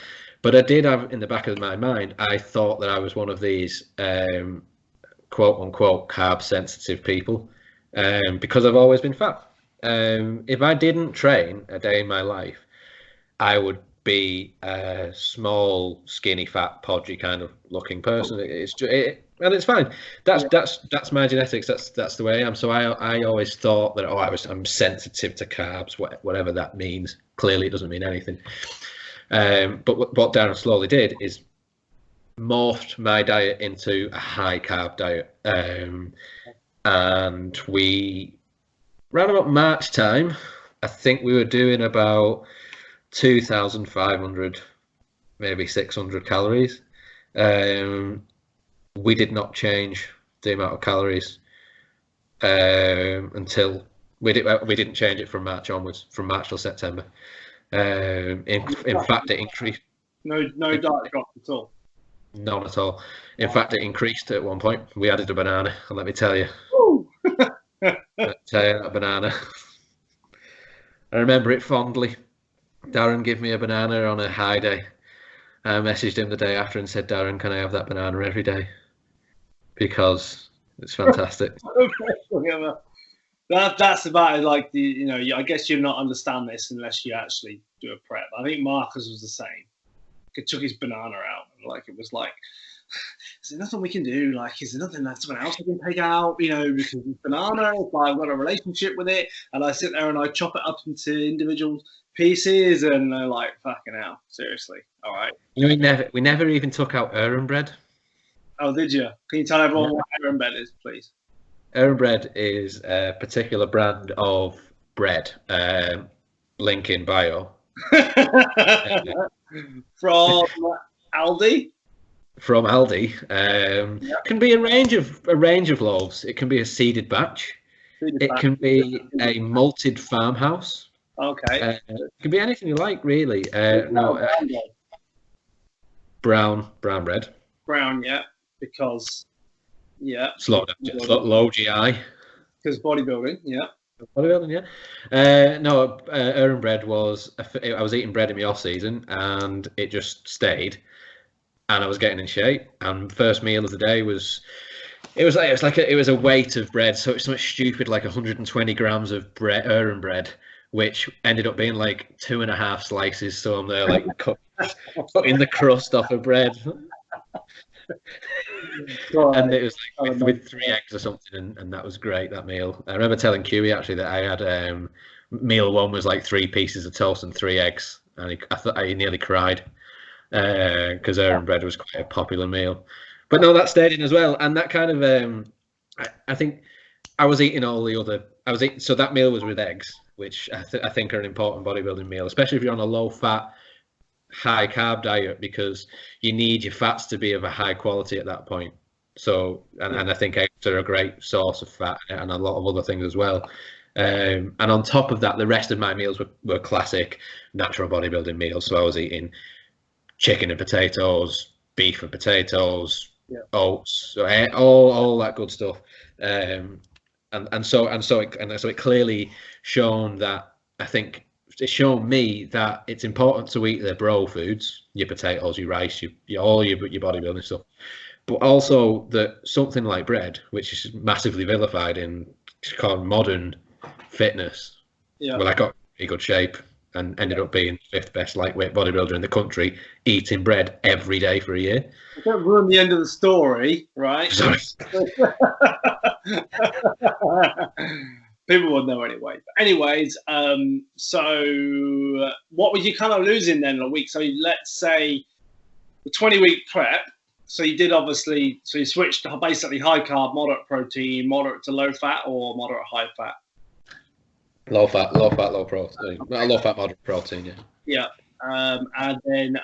But I did have in the back of my mind, I thought that I was one of these quote unquote carb sensitive people because I've always been fat. If I didn't train a day in my life, I would be a small, skinny, fat, podgy kind of looking person. And it's fine. That's my genetics. That's the way I am. So I always thought that I'm sensitive to carbs, whatever that means. Clearly, it doesn't mean anything. But what Darren slowly did is morphed my diet into a high carb diet, and we around about March time, I think we were doing about 2,500, maybe 600 calories. we did not change the amount of calories until we didn't change it from March onwards, from March till September. In fact, it increased. No diet drop at all. None at all. In fact, it increased at one point. We added a banana, and let me tell you, that banana. I remember it fondly. Darren gave me a banana on a high day. I messaged him the day after and said, Darren, can I have that banana every day? Because it's fantastic. That's about it. Like I guess you'll not understand this unless you actually do a prep. I think Marcus was the same. He took his banana out, and like it was like, is there nothing we can do? Like, is there nothing that someone else can take out? Because it's banana, it's like I've got a relationship with it, and I sit there and I chop it up into individual pieces, and they're like, fucking hell, seriously, all right. We never even took out Aeronn bread. Oh, did you? Can you tell everyone what Aeronn bread is, please? Aeronn bread is a particular brand of bread. Link in bio. From Aldi. From Aldi. Can be a range of loaves. It can be a seeded batch. It can be a malted farmhouse. Okay. It can be anything you like, really. Brown bread. Brown, yeah, because slow down, low GI. Because bodybuilding, yeah. Bodybuilding, yeah. Aeronn bread was. I was eating bread in my off season, and it just stayed, and I was getting in shape. And first meal of the day was. It was a weight of bread, so it's something stupid like 120 grams of bread, Aeronn bread, which ended up being like 2.5 slices. So I'm there like cutting the crust off of bread. And it was like with 3 eggs or something, and that was great, that meal. I remember telling Kiwi actually that I had meal 1 was like 3 pieces of toast and 3 eggs, and I nearly cried because Aeronn bread was quite a popular meal. But no, that stayed in as well, and that kind of I think I was eating all the other. So that meal was with eggs, which I think are an important bodybuilding meal, especially if you're on a low fat, high carb diet, because you need your fats to be of a high quality at that point. So and I think eggs are a great source of fat and a lot of other things as well. And on top of that, the rest of my meals were classic natural bodybuilding meals. So I was eating chicken and potatoes, beef and potatoes, oats, all that good stuff. And so it clearly shown that, I think it's shown me that it's important to eat the bro foods, your potatoes, your rice, all your bodybuilding stuff, but also that something like bread, which is massively vilified in called modern fitness. Well, I got in good shape and ended up being 5th best lightweight bodybuilder in the country, eating bread every day for a year. Don't ruin the end of the story, right? Sorry. People will know anyway. But anyways, so what were you kind of losing then in a week? So let's say the 20-week prep. So you did obviously, so you switched to basically high carb, moderate protein, moderate to low fat, or moderate high fat? Low fat, low protein. Low fat, moderate protein, yeah. Yeah. And then,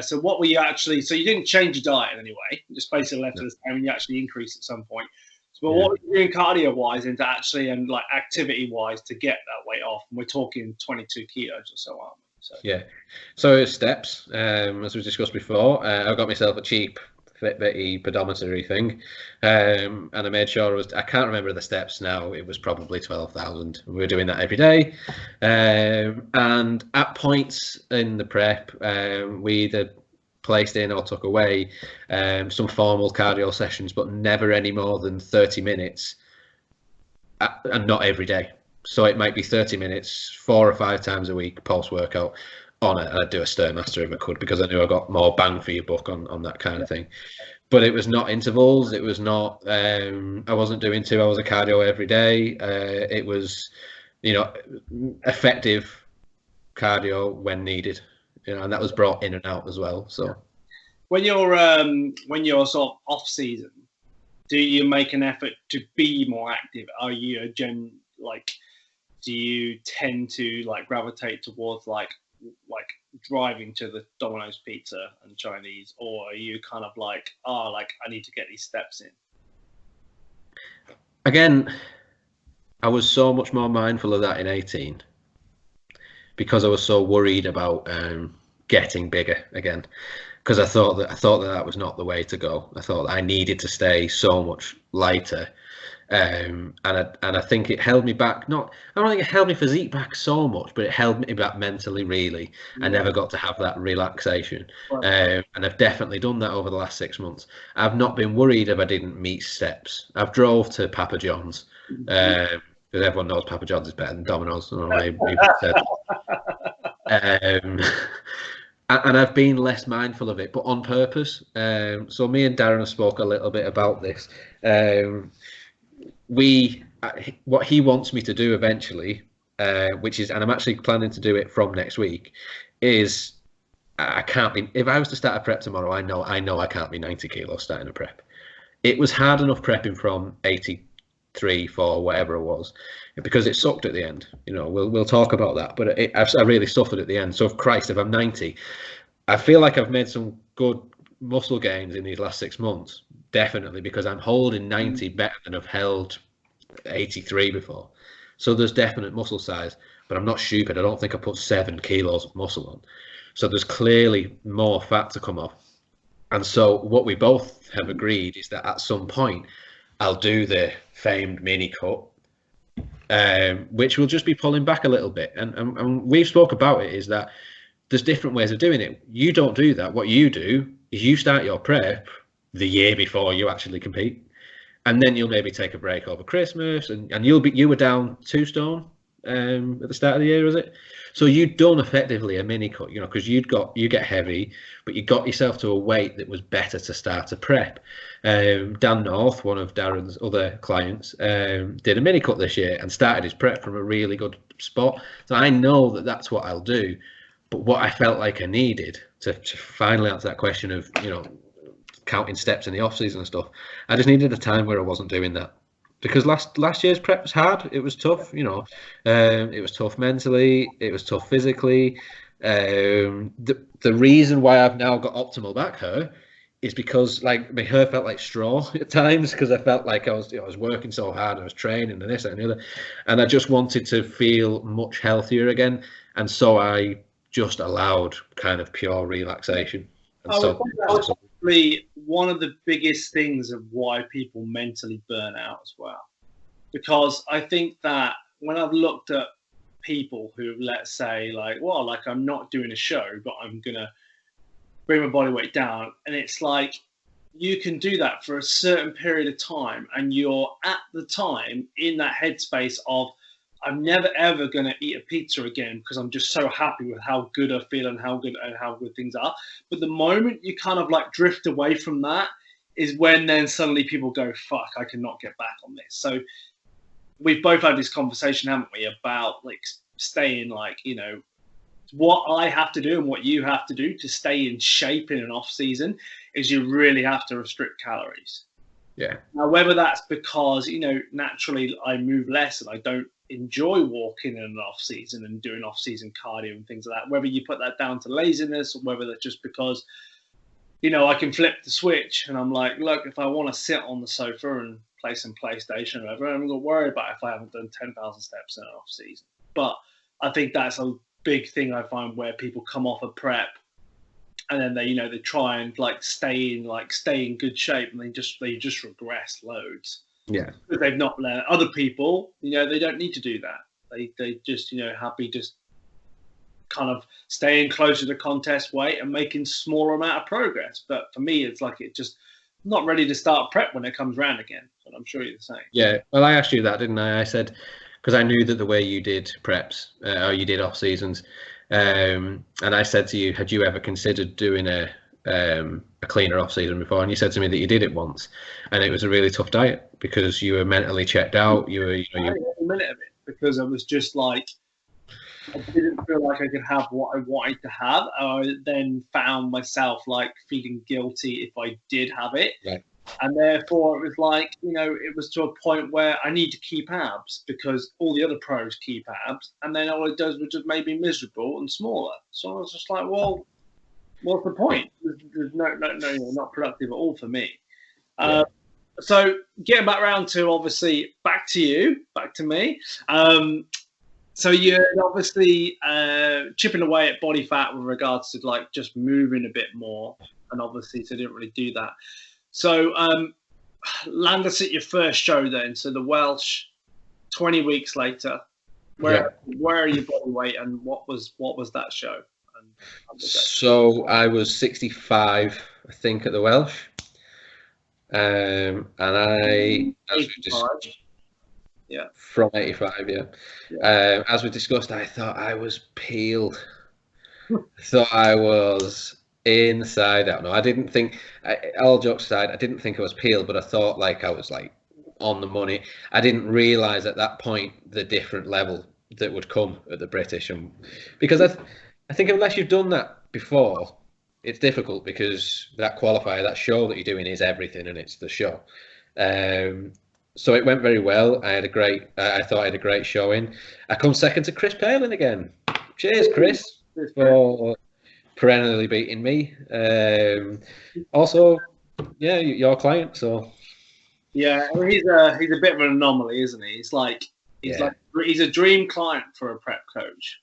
so what were you actually, so you didn't change your diet in any way, just basically left it the same, and you actually increased at some point. So what were you doing cardio-wise and like activity-wise to get that weight off? And we're talking 22 kilos or so, aren't we? So. Yeah. So it's steps, as we discussed before. I got myself a cheap Fitbit pedometer thing, and I made sure I can't remember the steps now, it was probably 12,000. We were doing that every day, and at points in the prep, we either placed in or took away some formal cardio sessions, but never any more than 30 minutes, and not every day. So it might be 30 minutes 4 or 5 times a week post-workout on it. I'd do a Stairmaster if I could, because I knew I got more bang for your buck on that kind of thing. But it was not intervals. It was not, I wasn't doing 2 hours of cardio every day. It was, effective cardio when needed, and that was brought in and out as well. So when you're sort of off season, do you make an effort to be more active? Are you do you tend to like gravitate towards like driving to the Domino's pizza and Chinese, or are you kind of like, oh, like I need to get these steps in? Again, I was so much more mindful of that in 18 because I was so worried about getting bigger again. Because I thought that was not the way to go. I thought I needed to stay so much lighter, and I think it held me back. I don't think it held me physique back so much, but it held me back mentally. Really, I never got to have that relaxation, and I've definitely done that over the last 6 months. I've not been worried if I didn't meet steps. I've drove to Papa John's, because everyone knows Papa John's is better than Domino's. I don't know, said. And I've been less mindful of it, but on purpose. So me and Darren have spoke a little bit about this. What he wants me to do eventually, which is, and I'm actually planning to do it from next week, is I can't be. If I was to start a prep tomorrow, I know I can't be 90 kilos starting a prep. It was hard enough prepping from 83, 4, whatever it was, because it sucked at the end. You know, we'll talk about that, but I really suffered at the end. So, if I'm 90, I feel like I've made some good muscle gains in these last 6 months, definitely, because I'm holding 90 better than I've held 83 before. So there's definite muscle size, but I'm not stupid. I don't think I put 7 kilos of muscle on. So there's clearly more fat to come off. And so what we both have agreed is that at some point I'll do the famed mini cut, which will just be pulling back a little bit. And we've spoke about it, is that there's different ways of doing it. You don't do that. What you do is you start your prep the year before you actually compete, and then you'll maybe take a break over Christmas, and you were down 2 stone at the start of the year, was it? So you'd done effectively a mini cut, you know, because you get heavy, but you got yourself to a weight that was better to start a prep. Dan North, one of Darren's other clients, did a mini cut this year and started his prep from a really good spot. So I know that that's what I'll do. But what I felt like I needed to finally answer that question of, you know, counting steps in the off season and stuff, I just needed a time where I wasn't doing that. Because last year's prep was hard. It was tough, you know. It was tough mentally. It was tough physically. The reason why I've now got optimal back hair is because, like, my hair felt like straw at times, because I felt like I was working so hard. I was training and this and the other, and I just wanted to feel much healthier again. And so I just allowed kind of pure relaxation. And so that's probably one of the biggest things of why people mentally burn out as well. Because I think that when I've looked at people who, let's say, like, well, like, I'm not doing a show, but I'm going to bring my body weight down. And it's like, you can do that for a certain period of time. And you're at the time in that headspace of, I'm never ever going to eat a pizza again because I'm just so happy with how good I feel and how good things are. But the moment you kind of like drift away from that is when then suddenly people go, fuck, I cannot get back on this. So we've both had this conversation, haven't we, about like staying, like, you know, what I have to do and what you have to do to stay in shape in an off season is you really have to restrict calories. Yeah. Now, whether that's because, you know, naturally I move less and I don't enjoy walking in an off season and doing off season cardio and things like that, whether you put that down to laziness or whether that's just because, you know, I can flip the switch and I'm like, look, if I want to sit on the sofa and play some PlayStation or whatever, I'm not worried about if I haven't done 10,000 steps in an off season. But I think that's a big thing I find, where people come off a prep and then they, you know, they try and like stay in good shape, and they just regress loads. Yeah. Because they've not learned. Other people, you know, they don't need to do that. They just, you know, happy just kind of staying closer to contest weight and making smaller amount of progress. But for me, it's like, it just not ready to start prep when it comes around again. But I'm sure you're the same. Yeah. Well, I asked you that, didn't I? I said, because I knew that the way you did preps, or you did off seasons, and I said to you, had you ever considered doing a cleaner off season before? And you said to me that you did it once, and it was a really tough diet because you were mentally checked out. You were, you know, a minute of it because I was just like, I didn't feel like I could have what I wanted to have. I then found myself like feeling guilty if I did have it. Right. And therefore, it was like, it was to a point where I need to keep abs because all the other pros keep abs. And then all it does was just make me miserable and smaller. So I was just like, well, what's the point? There's no, not productive at all for me. So getting back around to, obviously, back to me. So you're obviously chipping away at body fat with regards to like just moving a bit more. And obviously, so didn't really do that. So land us at your first show then. So the Welsh, 20 weeks later. Where are your body weight and what was that show? So I was 65, I think, at the Welsh. And I, from 85, as we discussed, I thought I was peeled. I thought I was inside out. No, I didn't think, all jokes aside, I didn't think I was peeled, but I thought like I was like on the money. I didn't realise at that point the different level that would come at the British, and because I think unless you've done that before, it's difficult because that qualifier, that show that you're doing is everything, and it's the show. So it went very well. I thought I had a great showing. I come second to Chris Palin again. Cheers, Chris, for perennially beating me. Also, your client. So yeah, I mean, he's a bit of an anomaly, isn't he? He's a dream client for a prep coach.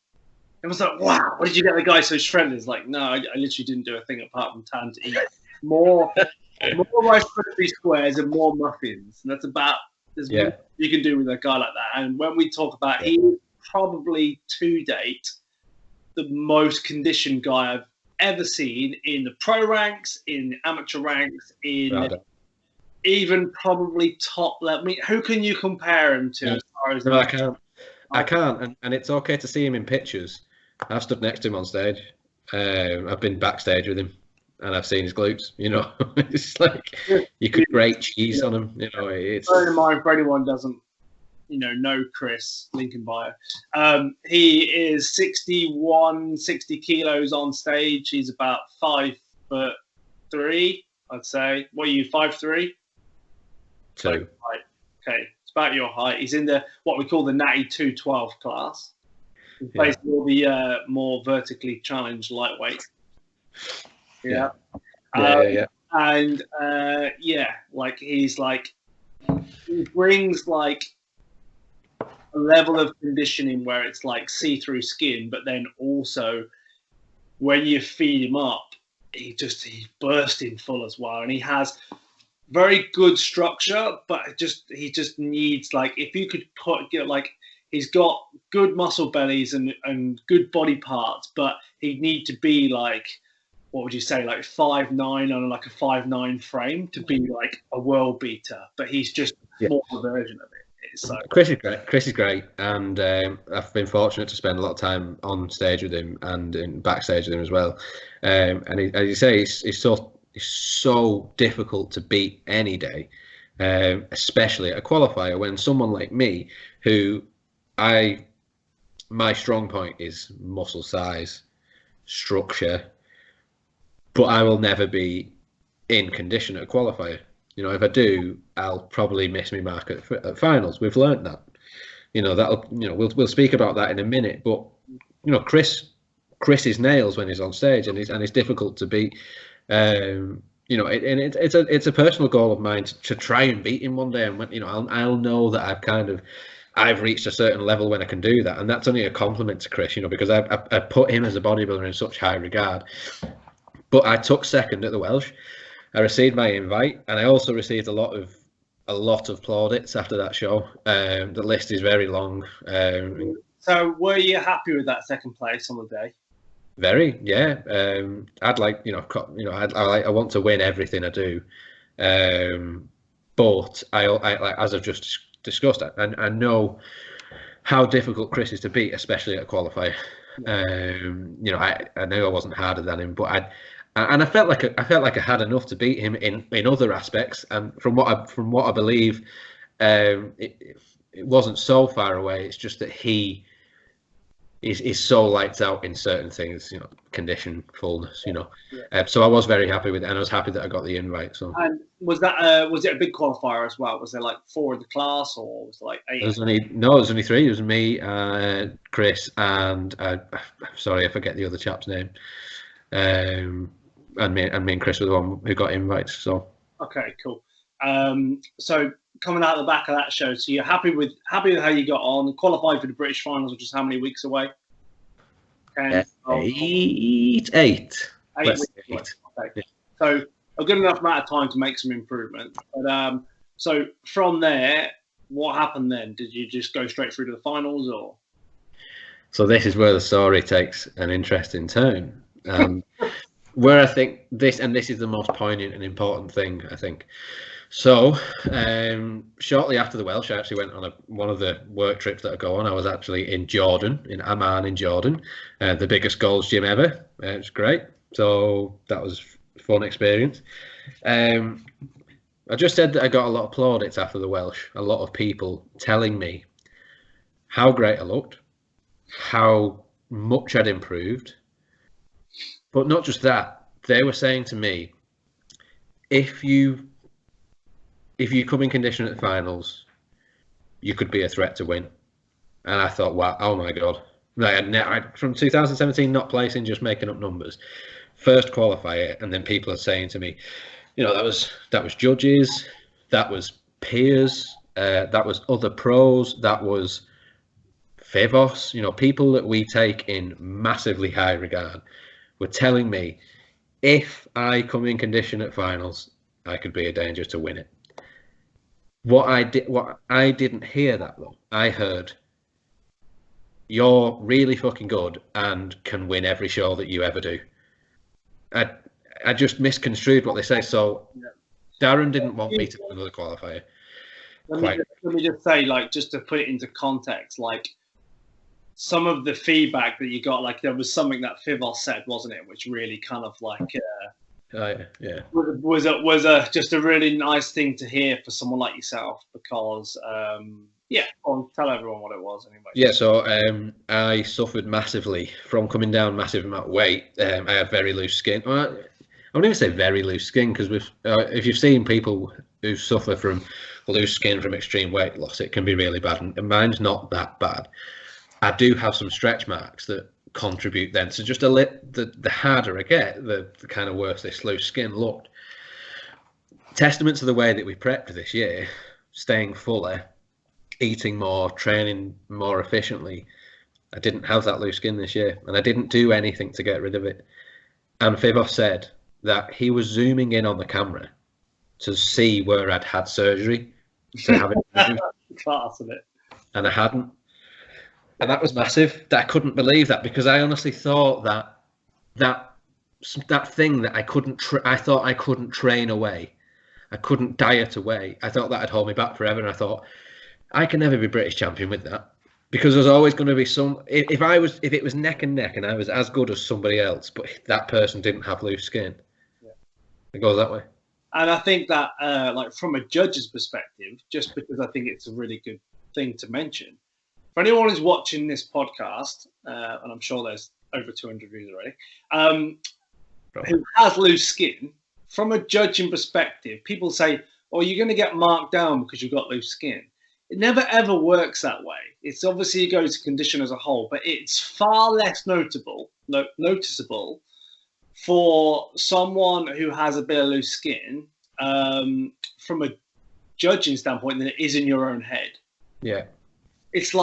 It was like, wow, what did you get the guy so shredded? It's like, no, I literally didn't do a thing apart from time to eat more Rice Krispie squares and more muffins. And that's about as much you can do with a guy like that. And when we talk about, he is probably to date the most conditioned guy I've ever seen in the pro ranks, in amateur ranks, even probably top level. I mean, who can you compare him to? As far as I can't, and it's okay to see him in pictures. I've stood next to him on stage. I've been backstage with him, and I've seen his glutes. It's like you could grate cheese on him. It's. Bear in mind, for anyone who doesn't, know Chris, link in bio. He is 60 kilos on stage. He's about 5'3", I'd say. What are you, 5'3"? 2. Right. Okay. About your height. He's in what we call the Natty 212 class. Basically, all the more vertically challenged lightweight. And like he brings like a level of conditioning where it's like see-through skin, but then also when you feed him up, he's bursting full as well, and he has very good structure, but he just needs, like, if you could he's got good muscle bellies and good body parts, but he'd need to be like, what would you say, like 5'9" on like a 5'9" frame to be like a world beater. But he's just more of a version of it. Chris is great, and I've been fortunate to spend a lot of time on stage with him and in backstage with him as well. And as you say, he's so difficult to beat any day, especially at a qualifier, when someone like me, who my strong point is muscle size, structure, but I will never be in condition at a qualifier. If I do, I'll probably miss my mark at finals. We've learned that. We'll speak about that in a minute. But Chris is nails when he's on stage, and he's difficult to beat. It's a personal goal of mine to try and beat him one day, and I'll know that I've reached a certain level when I can do that, and that's only a compliment to Chris, because I put him as a bodybuilder in such high regard. But I took second at the Welsh. I received my invite, and I also received a lot of plaudits after that show. The list is very long. So, were you happy with that second place on the day? Very, yeah. I'd like, I want to win everything I do, but I as I've just discussed, I know how difficult Chris is to beat, especially at a qualifier. I know I wasn't harder than him, but I felt like I had enough to beat him in other aspects, and from what I believe, it wasn't so far away. It's just that he he's so lights out in certain things, condition, fullness, Yeah. So I was very happy with it, and I was happy that I got the invite. So. And was it a big qualifier as well? Was there like 4 in the class, or was there like 8? There was only 3. It was me, Chris, and sorry, I forget the other chap's name. And me and Chris were the one who got invites. So. Okay, cool. So coming out the back of that show, so you're happy with how you got on, qualified for the British finals, which is how many weeks away? 8. Weeks away. Okay. Yeah. So a good enough amount of time to make some improvement. But so from there, what happened then? Did you just go straight through to the finals, or? So this is where the story takes an interesting turn. Where I think this is the most poignant and important thing, I think. So, shortly after the Welsh, I actually went on one of the work trips that I go on. I was actually in Jordan, in Amman in Jordan, the biggest Gold's gym ever. It was great. So that was a fun experience. I just said that I got a lot of plaudits after the Welsh. A lot of people telling me how great I looked, how much I'd improved. But not just that, they were saying to me, if you come in condition at the finals, you could be a threat to win. And I thought, wow, oh my God. From 2017, not placing, just making up numbers. First qualifier, and then people are saying to me, that was judges, that was peers, that was other pros, that was Fivos, people that we take in massively high regard were telling me, if I come in condition at finals, I could be a danger to win it. What I didn't hear that though. I heard, you're really fucking good and can win every show that you ever do. I just misconstrued what they say. So Darren didn't want me to do another qualifier. Let me just say, just to put it into context, some of the feedback that you got, there was something that Fivos said, wasn't it, which really kind of was just a really nice thing to hear for someone like yourself, because tell everyone what it was anyway. Yeah, so I suffered massively from coming down massive amount of weight. I had very loose skin. I wouldn't even say very loose skin, because if you've seen people who suffer from loose skin from extreme weight loss, it can be really bad, and mine's not that bad. I do have some stretch marks that contribute then. So just the harder I get, the kind of worse this loose skin looked. Testament to the way that we prepped this year, staying fuller, eating more, training more efficiently. I didn't have that loose skin this year, and I didn't do anything to get rid of it. And Fivos said that he was zooming in on the camera to see where I'd had surgery to have it class of it, and I hadn't. And that was massive. That I couldn't believe that, because I honestly thought that thing that I thought I couldn't train away, I couldn't diet away. I thought that'd hold me back forever, and I thought I can never be British champion with that, because there's always going to be some. If it was neck and neck, and I was as good as somebody else, but that person didn't have loose skin, it goes that way. And I think that, from a judge's perspective, just because I think it's a really good thing to mention. For anyone who's watching this podcast, and I'm sure there's over 200 views already, who has loose skin, from a judging perspective, people say, oh, you're going to get marked down because you've got loose skin. It never, ever works that way. It's obviously it goes to condition as a whole, but it's far less noticeable for someone who has a bit of loose skin from a judging standpoint than it is in your own head. Yeah. It's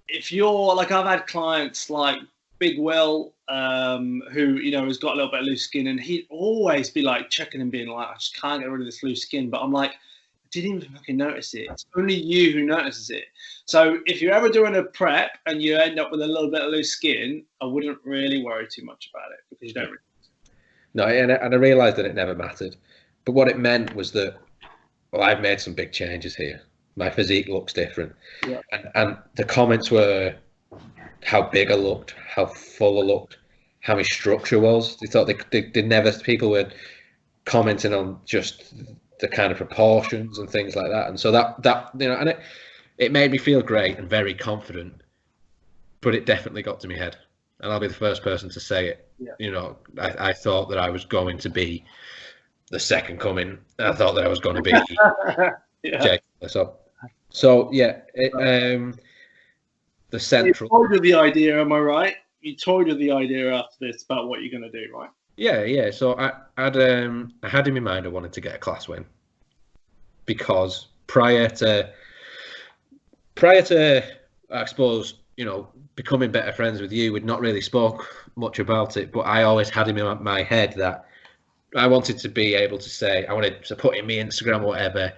if you're I've had clients like Big Will, who has got a little bit of loose skin, and he'd always be checking and being I just can't get rid of this loose skin. But I'm I didn't even fucking notice it. It's only you who notices it. So if you're ever doing a prep and you end up with a little bit of loose skin, I wouldn't really worry too much about it, because you don't really. No, and I realised that it never mattered. But what it meant was that, I've made some big changes here. My physique looks different. Yeah. And the comments were how big I looked, how full I looked, how my structure was. They thought they never, people were commenting on just the kind of proportions and things like that. And so that and it made me feel great and very confident. but it definitely got to my head, and I'll be the first person to say it. Yeah. You know, I thought that I was going to be the second coming. I thought that I was going to be Jake. So yeah, the central. You toyed with the idea, am I right? You toyed with the idea after this about what you're going to do, right? Yeah. So I had in my mind I wanted to get a class win, because prior to I suppose, you know, becoming better friends with you, we'd not really spoke much about it, but I always had in my head that I wanted to be able to say, I wanted to put in my Instagram or whatever,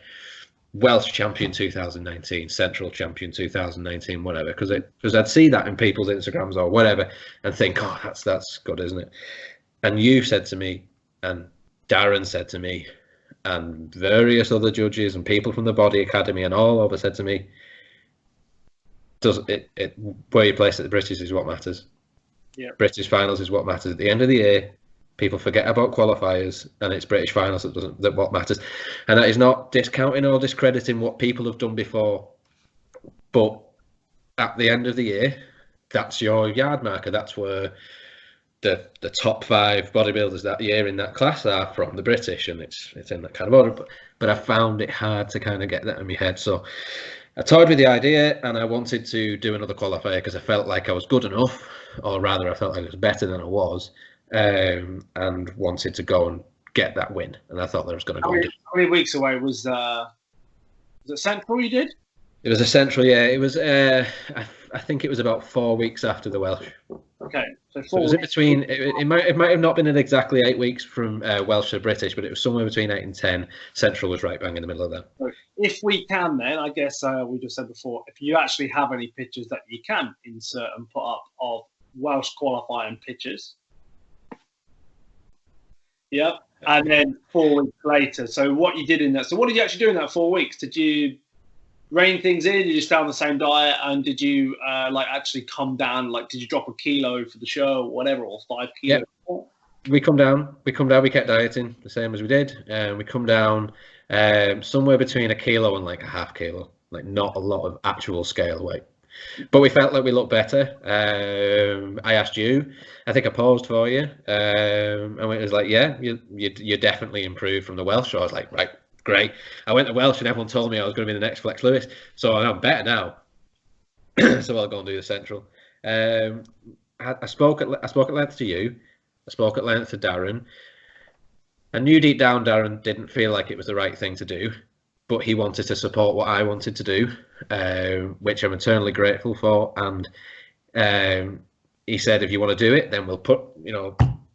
Welsh champion 2019, Central champion 2019, whatever, because I'd see that in people's Instagrams or whatever and think, oh, that's good, isn't it? And you said to me, and Darren said to me, and various other judges and people from the Body Academy and all over said to me, where you place at the British is what matters. Yeah. British finals is what matters. At the end of the year, people forget about qualifiers, and it's British finals that what matters. And that is not discounting or discrediting what people have done before, but at the end of the year, that's your yard marker. That's where the top 5 bodybuilders that year in that class are from, the British, and it's in that kind of order. But I found it hard to kind of get that in my head. So I toyed with the idea, and I wanted to do another qualifier because I felt like I was good enough, or rather I felt like I was better than I was, and wanted to go and get that win. And I thought that I was going to go. How many weeks away was it Central you did? It was a Central, yeah. It was, I think it was about 4 weeks after the Welsh. Okay, so it was in between. It might have not been at exactly 8 weeks from Welsh to British, but it was somewhere between 8 and 10. Central was right bang in the middle of that. So if we can, then I guess we just said before, if you actually have any pictures that you can insert and put up of Welsh qualifying pictures. Yep, and then 4 weeks later. So what you did in that? So what did you actually do in that 4 weeks? Did you rein things in? Did you stay on the same diet? And did you like actually come down? Like, did you drop a kilo for the show, or whatever, or 5 kilos? Yep. We come down. We kept dieting the same as we did, and we come down somewhere between a kilo and like a half kilo. Like, not a lot of actual scale weight, but we felt like we looked better. I asked you. I think I paused for you, and it was like, yeah, you definitely improved from the Welsh. So I was like, right. Great. I went to Welsh and everyone told me I was going to be the next Flex Lewis, so I'm better now. So I'll go and do the Central. I spoke at length to you. I spoke at length to Darren. I knew deep down Darren didn't feel like it was the right thing to do, but he wanted to support what I wanted to do, which I'm eternally grateful for. And he said, if you want to do it, then we'll put,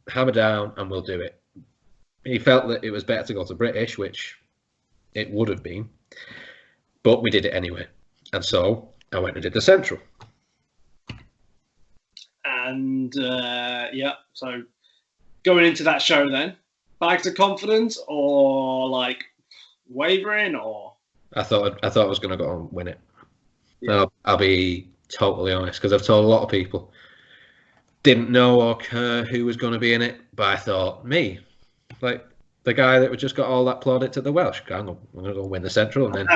hammer down and we'll do it. He felt that it was better to go to British, which it would have been, but we did it anyway. And so I went and did the Central. And yeah, so going into that show then, bags of confidence or like wavering, or? I thought I was going to go and win it. Yeah. I'll be totally honest, because I've told a lot of people, didn't know or care who was going to be in it, but I thought, me, like, the guy that just got all that plaudits at the Welsh, I'm going to go win the Central, and then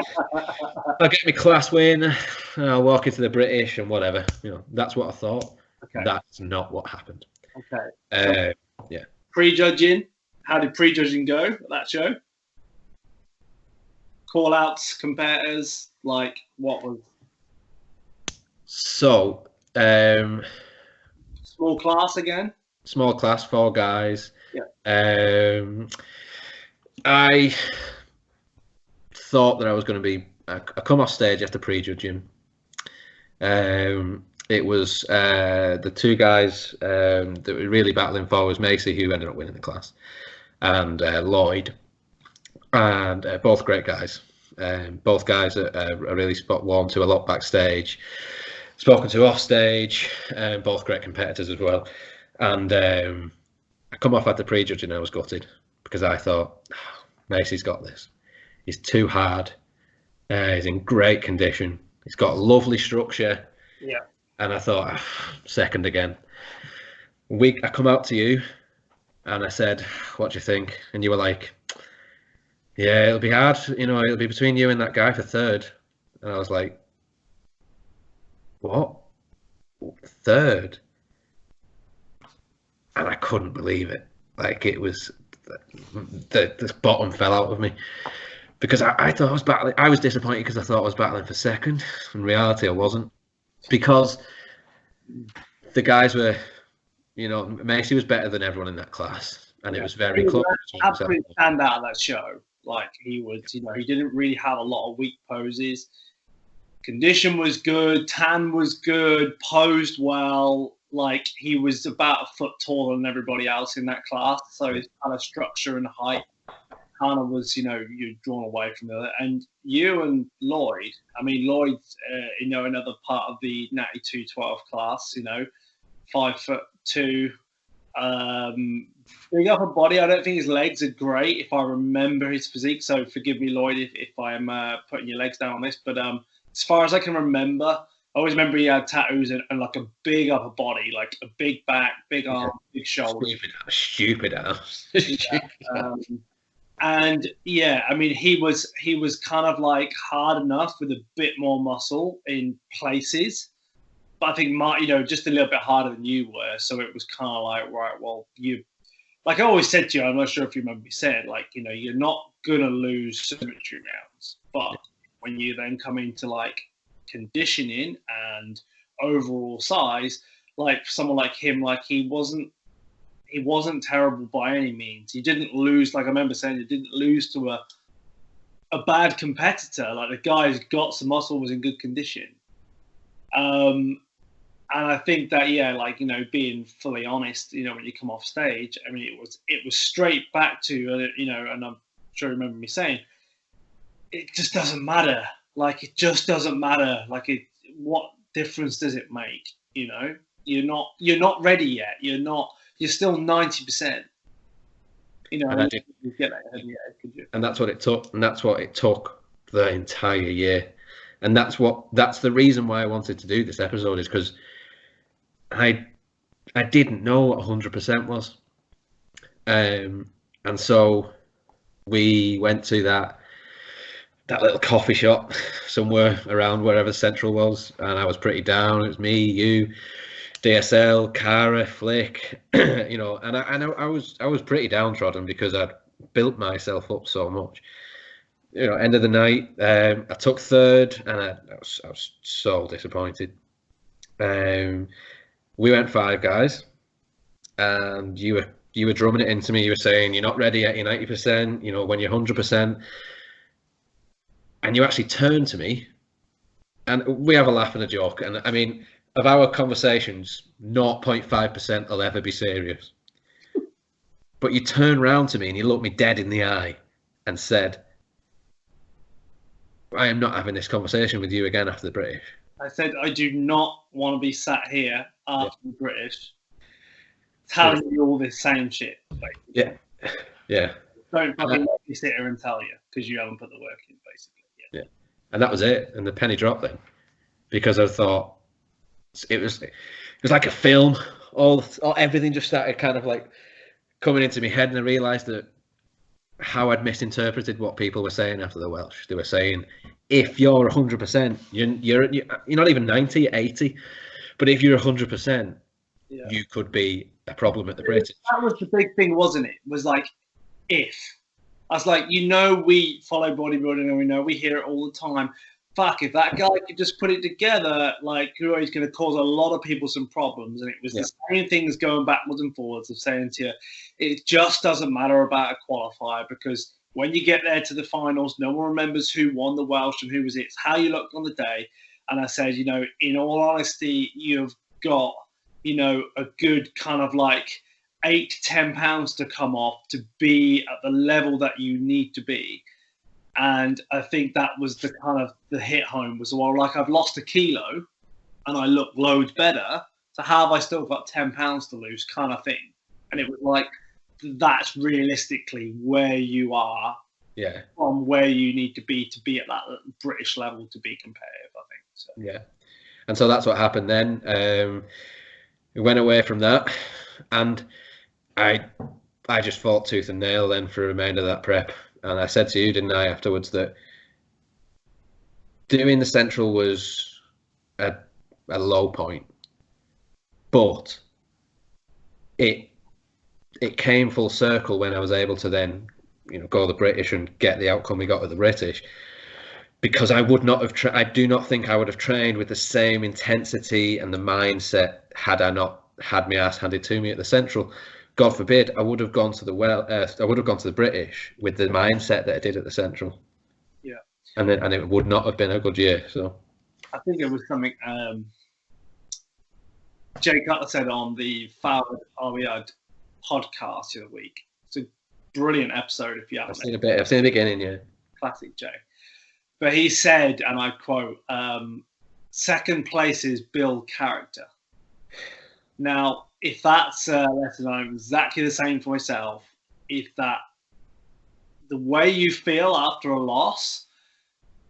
I'll get my class win, and I'll walk into the British and whatever. That's what I thought. Okay. That's not what happened. Okay. Yeah. Prejudging. How did prejudging go at that show? Call outs, competitors, like what was? So, small class again? Small class, 4 guys. Yeah. I thought that I was going to be. I come off stage after prejudging. It was the 2 guys that were really battling for was Macy, who ended up winning the class, and Lloyd, and both great guys. Both guys are really warm to a lot backstage, spoken to off stage, both great competitors as well. And I come off after prejudging, I was gutted, because I thought, oh, Macy's got this. He's too hard. He's in great condition. He's got lovely structure. Yeah. And I thought, second again. I come out to you and I said, what do you think? And you were like, yeah, it'll be hard. It'll be between you and that guy for third. And I was like, what? third, and I couldn't believe it. Like, it was the bottom fell out of me, because I thought I was battling. I was disappointed because I thought I was battling for second. In reality, I wasn't, because the guys were, Macy was better than everyone in that class, and it was very close. Absolutely stand out of that show. Like, he was, he didn't really have a lot of weak poses. Condition was good, tan was good, posed well. Like, he was about a foot taller than everybody else in that class, so his kind of structure and height kind of was, you're drawn away from the other. And you and Lloyd, I mean, Lloyd's, another part of the Natty 212 class, 5'2", big upper body. I don't think his legs are great, if I remember his physique. So forgive me, Lloyd, if I am putting your legs down on this. But as far as I can remember, I always remember he had tattoos and like a big upper body, like a big back, big arm, big shoulders. Stupid ass. And yeah, I mean, he was kind of like hard enough with a bit more muscle in places. But I think Mark, just a little bit harder than you were. So it was kind of like, right, well, like I always said to you, I'm not sure if you remember me saying, like, you're not going to lose symmetry rounds. But when you then come into like conditioning and overall size, like someone like him, like he wasn't terrible by any means. He didn't lose, like I remember saying, he didn't lose to a bad competitor. Like, the guy's got some muscle, was in good condition. And I think that, being fully honest, when you come off stage, I mean, it was straight back to, and I'm sure you remember me saying, it just doesn't matter. Like, it just doesn't matter. Like, what difference does it make? You're not ready yet. You're still 90%. And that's what it took. And that's what it took the entire year. And that's the reason why I wanted to do this episode, is because I didn't know what 100% was. And so we went to that little coffee shop somewhere around wherever Central was, and I was pretty down. It was me, you, DSL, Cara, Flick, and I was pretty downtrodden because I'd built myself up so much. End of the night, I took third, and I was so disappointed. We went 5 guys, and you were drumming it into me. You were saying, you're not ready at your 90%, when you're 100%. And you actually turned to me, and we have a laugh and a joke. And I mean, of our conversations, 0.5% will ever be serious. But you turned round to me and you looked me dead in the eye and said, I am not having this conversation with you again after the British. I said, I do not want to be sat here after the British telling you all this same shit. Yeah. Don't fucking let me sit here and tell you, because you haven't put the work in, basically. Yeah. And that was it. And the penny dropped then, because I thought it was like a film. Everything just started kind of like coming into my head, and I realised that how I'd misinterpreted what people were saying after the Welsh. They were saying, if you're 100%, you're not even 90, you're 80. But if you're 100%, you could be a problem at the British. That was the big thing, wasn't it? Was like, if. I was like, we follow bodybuilding, and we hear it all the time. Fuck, if that guy could just put it together, like, he's going to cause a lot of people some problems. And it was the same things going backwards and forwards of saying to you, it just doesn't matter about a qualifier, because when you get there to the finals, no one remembers who won the Welsh and who was it. It's how you looked on the day. And I said, in all honesty, you've got, a good kind of like 8 to 10 pounds to come off to be at the level that you need to be. And I think that was the kind of the hit home was, well, like, I've lost 1 kilo and I look loads better. So how have I still got 10 pounds to lose, kind of thing? And it was like, that's realistically where you are from where you need to be at that British level to be competitive, I think. So. Yeah. And so that's what happened then. We went away from that, and I just fought tooth and nail then for the remainder of that prep. And I said to you, didn't I, afterwards, that doing the Central was a low point. But it came full circle when I was able to then, go the British and get the outcome we got with the British. Because I would not have, I do not think I would have trained with the same intensity and the mindset had I not had my ass handed to me at the Central. God forbid, I would have gone to the British with the mindset that I did at the Central. Yeah. And it would not have been a good year. So I think it was something Jay Cutler said on the Fowler Ariad podcast the other week. It's a brilliant episode if you haven't. I've seen the beginning, yeah. Classic Jay. But he said, and I quote, second place is build character. Now, if that's lesson I'm exactly the same for myself, if that the way you feel after a loss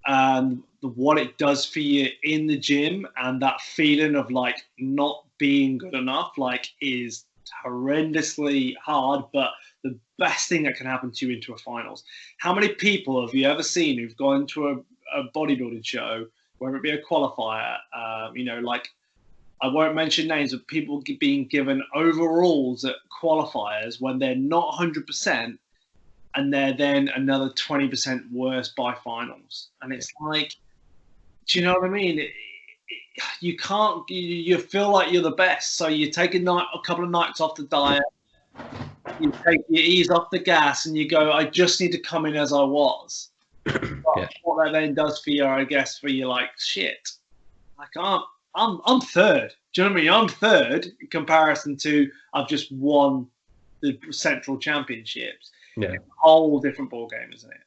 and what it does for you in the gym and that feeling of like not being good enough, like is horrendously hard, but the best thing that can happen to you into a finals. How many people have you ever seen who've gone to a bodybuilding show, whether it be a qualifier, like I won't mention names of people being given overalls at qualifiers when they're not 100% and they're then another 20% worse by finals. And it's like, do you know what I mean? You can't, you feel like you're the best. So you take a couple of nights off the diet, you ease off the gas and you go, I just need to come in as I was. Yeah. What that then does for you, I guess, for you, like, shit, like I'm third. Do you know what I mean? I'm third in comparison to I've just won the Central Championships. Yeah. It's a whole different ball game, isn't it?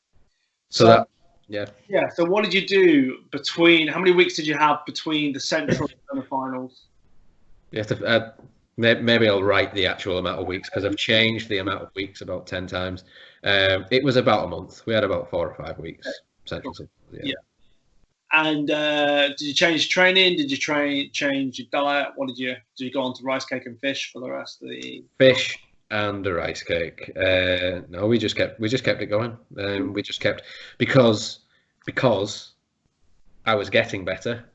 So So what did you do between? How many weeks did you have between the Central and the finals? You have to. Maybe I'll write the actual amount of weeks because I've changed the amount of weeks about 10 times. It was about a month. We had about 4 or 5 weeks. Essentially. Yeah. And did you change training? Did you change your diet? Did you go on to rice cake and fish for the rest of the fish and the rice cake? No, we just kept it going. We just kept because I was getting better.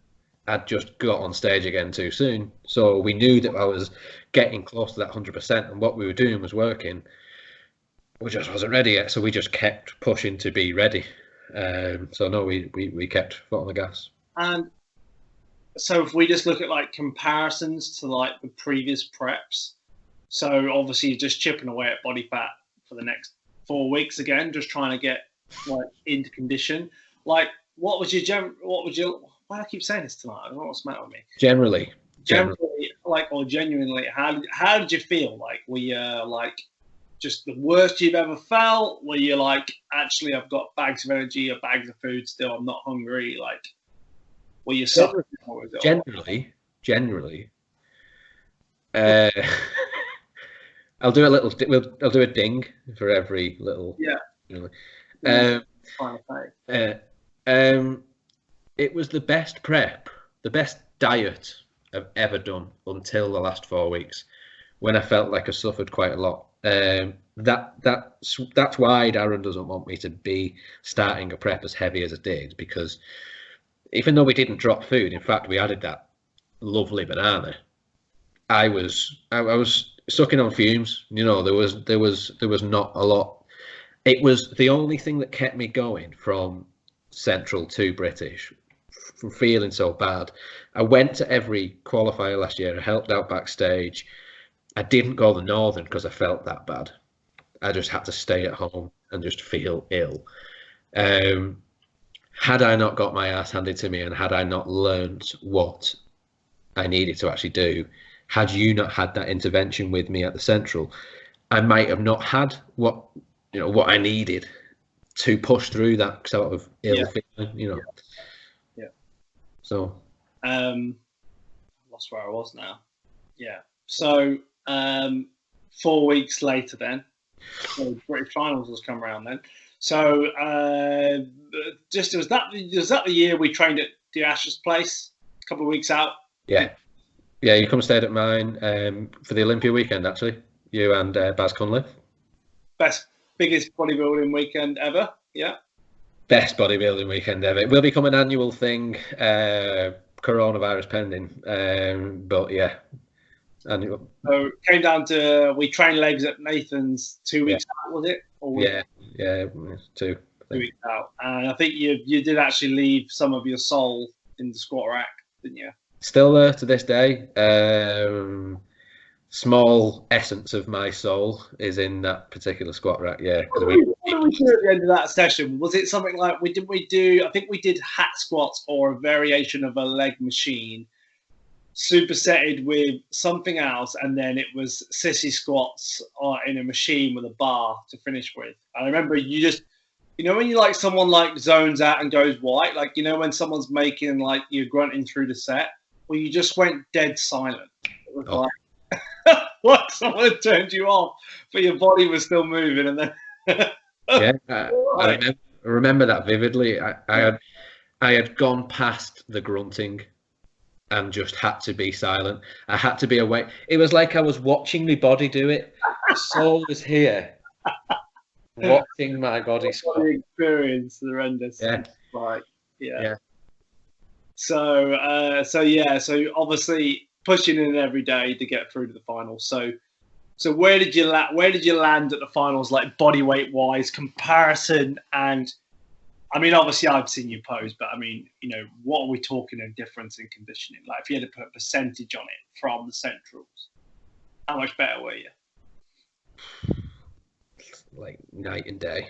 I'd just got on stage again too soon. So we knew that I was getting close to that 100% and what we were doing was working. We just wasn't ready yet. So we just kept pushing to be ready. So no, we kept foot on the gas. And so if we just look at like comparisons to like the previous preps, so obviously you're just chipping away at body fat for the next 4 weeks again, just trying to get like into condition. Like why do I keep saying this tonight? I don't know what's the matter with me. Genuinely, like, or genuinely, how did you feel? Like, were you like just the worst you've ever felt? Were you like, actually, I've got bags of energy or bags of food still? I'm not hungry. Like, were you suffering? Generally. I'll do a little. I'll do a ding for every little. Yeah. It was the best prep, the best diet I've ever done until the last 4 weeks, when I felt like I suffered quite a lot. That's why Darren doesn't want me to be starting a prep as heavy as I did, because even though we didn't drop food, in fact we added that lovely banana. I was sucking on fumes. There was not a lot. It was the only thing that kept me going from Central to British, from feeling so bad. I went to every qualifier last year. I helped out backstage. I didn't go the Northern because I felt that bad. I just had to stay at home and just feel ill. Had I not got my ass handed to me and had I not learned what I needed to actually do, had you not had that intervention with me at the Central, I might have not had what I needed to push through that sort of ill feeling, Yeah. So, lost where I was now. Yeah. So, 4 weeks later, then, so British finals was come around then. So, was that the year we trained at Diash's place a couple of weeks out? Yeah. You come stayed at mine for the Olympia weekend. Actually, you and Baz Cunliffe. Biggest bodybuilding weekend ever. Yeah. Best bodybuilding weekend ever. It will become an annual thing, coronavirus pending. But yeah, And so came down to we trained legs at Nathan's 2 weeks out, was it? Or yeah, 2. 2 weeks out, and I think you did actually leave some of your soul in the squat rack, didn't you? Still there to this day. Small essence of my soul is in that particular squat rack. Yeah. What did we do at the end of that session? Was it something like I think we did hat squats or a variation of a leg machine, supersetted with something else, and then it was sissy squats in a machine with a bar to finish with. I remember you just, when you someone zones out and goes white, when someone's making you're grunting through the set, well, you just went dead silent. It was like someone had turned you off, but your body was still moving, and then I remember that vividly. I had gone past the grunting and just had to be silent. I had to be awake. It was like I was watching my body do it. The soul was here, watching my body squat. The experience, horrendous. Yeah. So obviously pushing in every day to get through to the finals. So where did you land at the finals, body weight wise comparison? And I mean, obviously I've seen you pose, but I mean, what are we talking in difference in conditioning? If you had to put a percentage on it from the centrals, how much better were you? Night and day,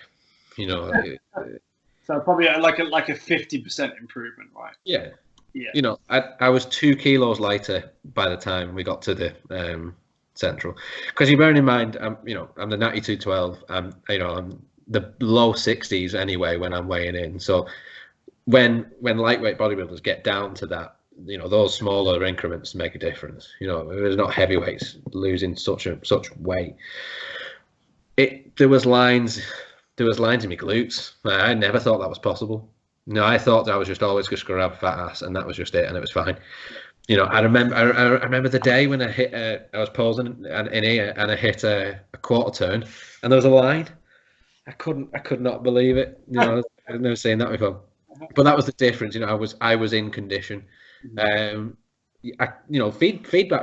So probably like a 50% improvement, right? Yeah. I was 2 kilos lighter by the time we got to the central, because you're bearing in mind, I'm the Natty 212. I'm the low 60s anyway when I'm weighing in. So when lightweight bodybuilders get down to that, those smaller increments make a difference. There's not heavyweights losing such weight. There was lines in my glutes. I never thought that was possible. No, I thought I was just always just gonna have a fat ass, and that was just it, and it was fine. I remember the day when I hit. I was posing in here, and I hit a quarter turn, and there was a line. I could not believe it. I've never seen that before. But that was the difference. I was in condition. Feedback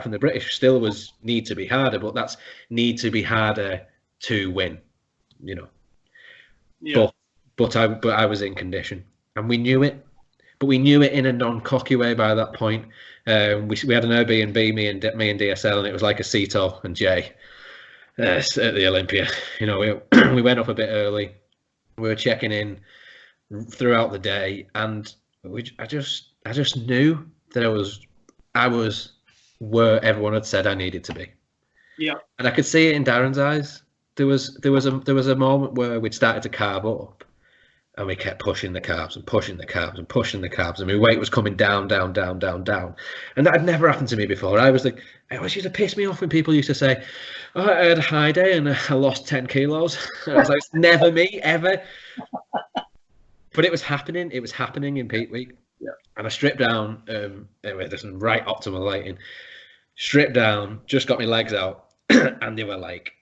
from the British still was need to be harder, but that's need to be harder to win. Yeah. But I was in condition, and we knew it. But we knew it in a non-cocky way by that point. We had an Airbnb, me and DSL, and it was like a Cito and Jay at the Olympia. We went up a bit early. We were checking in throughout the day, and I just knew that I was where everyone had said I needed to be. Yeah. And I could see it in Darren's eyes. There was a moment where we'd started to carb up, and we kept pushing the carbs and pushing the carbs and pushing the carbs, and my weight was coming down, down, down, down, down. And that had never happened to me before. I always used to piss me off when people used to say, "Oh, I had a high day and I lost 10 kilos." I was like, it's never me, ever. But it was happening. It was happening in peak week. Yeah. And I stripped down. Anyway, there's some right optimal lighting. Stripped down, just got my legs out, and they were like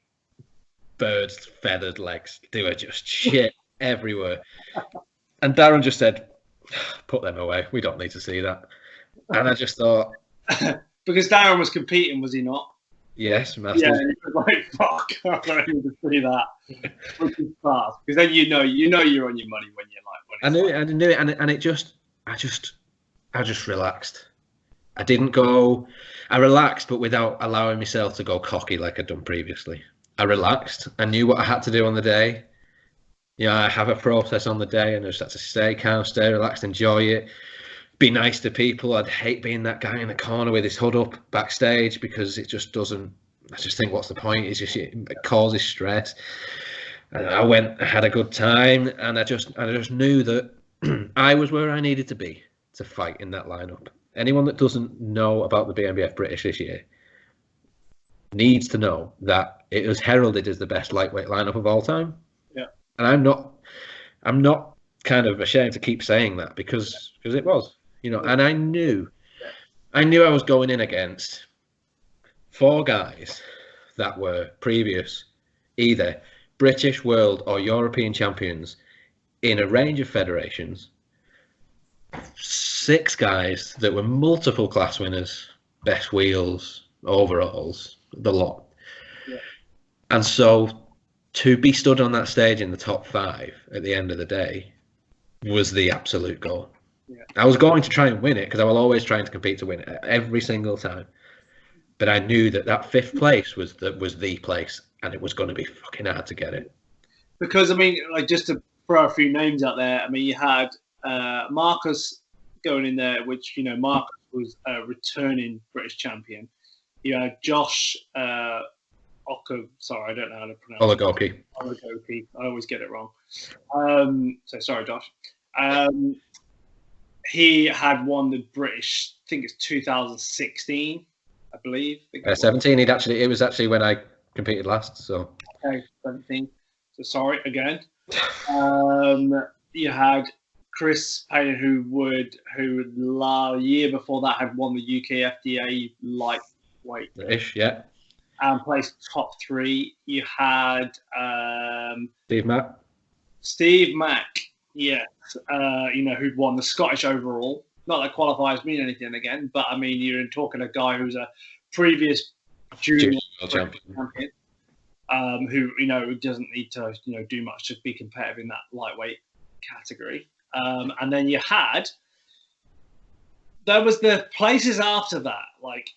birds' feathered legs. They were just shit everywhere. And Darren just said, "Put them away. We don't need to see that." And I just thought, because Darren was competing, was he not? Yes, massive. Yeah, and he was like, "Fuck, I don't need to see that." Which is fast, because then you're on your money when you're like. I knew it, and it just, I just relaxed. I didn't go. I relaxed, but without allowing myself to go cocky like I'd done previously. I relaxed. I knew what I had to do on the day. I have a process on the day, and I just had to stay calm, stay relaxed, enjoy it, be nice to people. I'd hate being that guy in the corner with his hood up backstage, because it just doesn't. I just think, what's the point? It causes stress. And I had a good time, and I just knew that I was where I needed to be to fight in that lineup. Anyone that doesn't know about the BNBF British this year needs to know that it was heralded as the best lightweight lineup of all time. Yeah. And I'm not kind of ashamed to keep saying that, because it was, and I knew I was going in against 4 guys that were previous either British, world or European champions in a range of federations. 6 guys that were multiple class winners, best wheels, overalls, the lot. Yeah. And so to be stood on that stage in the top 5 at the end of the day was the absolute goal. Yeah. I was going to try and win it because I was always trying to compete to win it every single time. But I knew that 5th place was the place, and it was going to be fucking hard to get it. Because, I mean, like, just to throw a few names out there, I mean, you had Marcus going in there, which, you know, Marcus was a returning British champion. You had Josh sorry, I don't know how to pronounce Oligoki. Oligoki. I always get it wrong. So sorry, Josh. He had won the British, I think it's 2016, I believe. 17. It was actually when I competed last. So okay, 17. So sorry again. You had Chris Payne, who the year before that had won the UK FDA lightweight. British, yeah. And placed top 3. You had Steve Mack, yes. You know, who'd won the Scottish overall. Not that qualifiers mean anything again, but I mean, you're talking a guy who's a previous junior champion, who, you know, doesn't need to, you know, do much to be competitive in that lightweight category. And then there was the places after that. Like,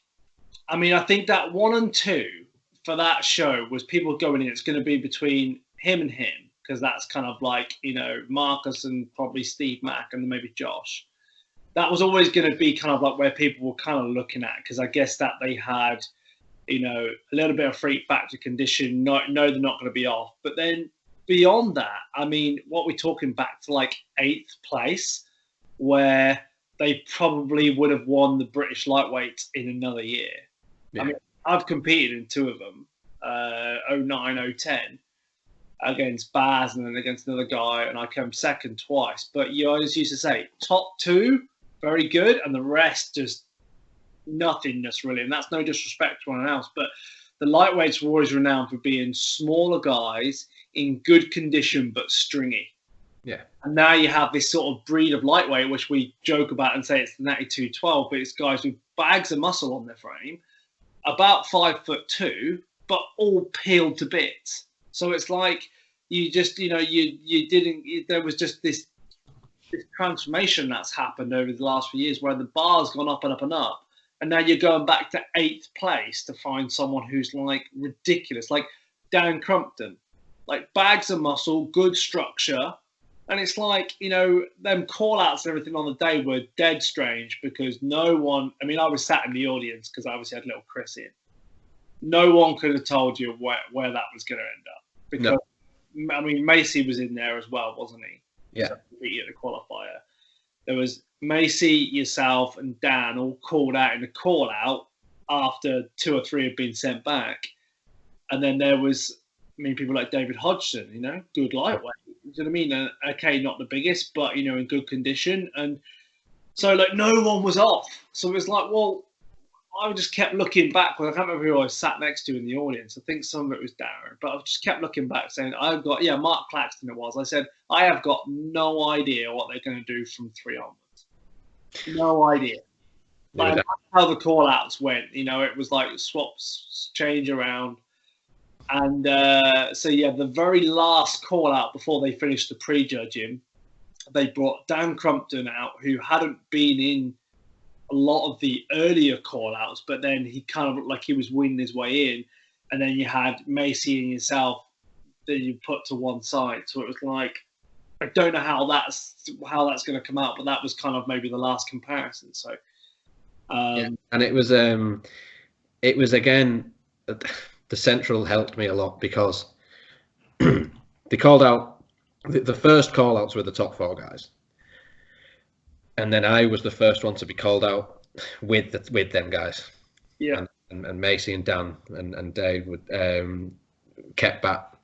I mean, I think that 1 and 2 for that show was people going in. It's going to be between him and him, because that's kind of like, you know, Marcus and probably Steve Mack and maybe Josh. That was always going to be kind of like where people were kind of looking at, because I guess that they had, you know, a little bit of freak factor condition. No, they're not going to be off. But then beyond that, I mean, what we're talking back to like 8th place, where they probably would have won the British lightweight in another year. Yeah. I mean, I've competed in 2 of them, 09, 010, against Baz and then against another guy, and I came second twice. But you always used to say, top 2, very good, and the rest just nothingness, really. And that's no disrespect to anyone else, but the lightweights were always renowned for being smaller guys in good condition but stringy. Yeah. And now you have this sort of breed of lightweight, which we joke about and say it's the Natty 212, but it's guys with bags of muscle on their frame, about 5'2", but all peeled to bits. So it's like you just, you know, there was just this transformation that's happened over the last few years where the bar's gone up and up and up. And now you're going back to 8th place to find someone who's like ridiculous, like Dan Crumpton, like bags of muscle, good structure. And it's like, you know, them call outs and everything on the day were dead strange, because no one, I mean, I was sat in the audience because I obviously had little Chris in. No one could have told you where that was going to end up. Because, no. I mean, Macy was in there as well, wasn't he? Yeah. So he at the qualifier. There was Macy, yourself, and Dan all called out in the call out after 2 or 3 had been sent back. And then there was, I mean, people like David Hodgson, you know, good lightweight. You know what I mean? Okay, not the biggest, but, you know, in good condition. And so, like, no one was off. So it was like, well, I just kept looking back. Well, I can't remember who I sat next to in the audience. I think some of it was Darren. But I just kept looking back saying, Mark Claxton it was. I said, I have got no idea what they're going to do from 3 onwards. No idea. But that's how the call-outs went. You know, it was like swaps, change around. And the very last call out before they finished the pre-judging, they brought Dan Crumpton out, who hadn't been in a lot of the earlier call outs, but then he kind of looked like he was winning his way in. And then you had Macy and yourself that you put to one side. So it was like, I don't know how that's going to come out, but that was kind of maybe the last comparison. So, and it was again. The Central helped me a lot because they called out the first call outs were the top 4 guys, and then I was the first one to be called out with them guys. Yeah, and Macy and Dan and Dave would kept back,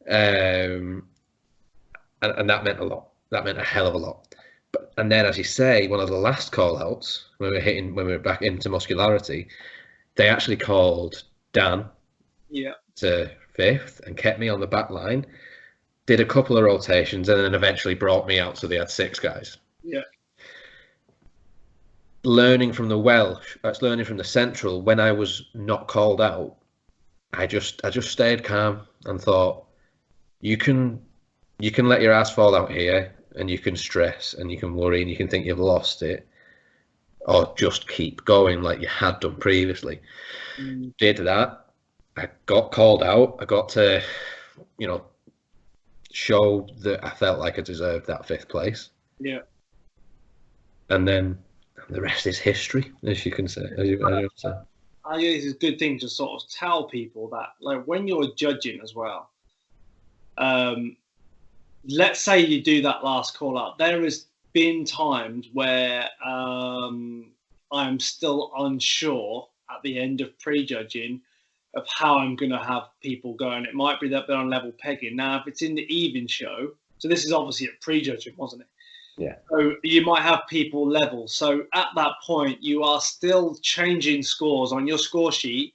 and that meant a lot. That meant a hell of a lot. And then, as you say, one of the last call outs when we were back into muscularity, they actually called Dan to 5th and kept me on the back line, did a couple of rotations, and then eventually brought me out, so they had 6 guys. Yeah. learning from the Welsh, that's learning from the Central. When I was not called out, I just stayed calm and thought, you can let your ass fall out here, and you can stress and you can worry and you can think you've lost it, or just keep going like you had done previously. Did that. I got called out. I got to, show that I felt like I deserved that 5th place. Yeah. And then the rest is history, as you can say. I think it's a good thing to sort of tell people that, like, when you're judging as well, let's say you do that last call out. There has been times where I'm still unsure at the end of prejudging of how I'm going to have people going. It might be that they're on level pegging. Now, if it's in the even show, so this is obviously at prejudging, wasn't it? Yeah. So you might have people level. So at that point, you are still changing scores on your score sheet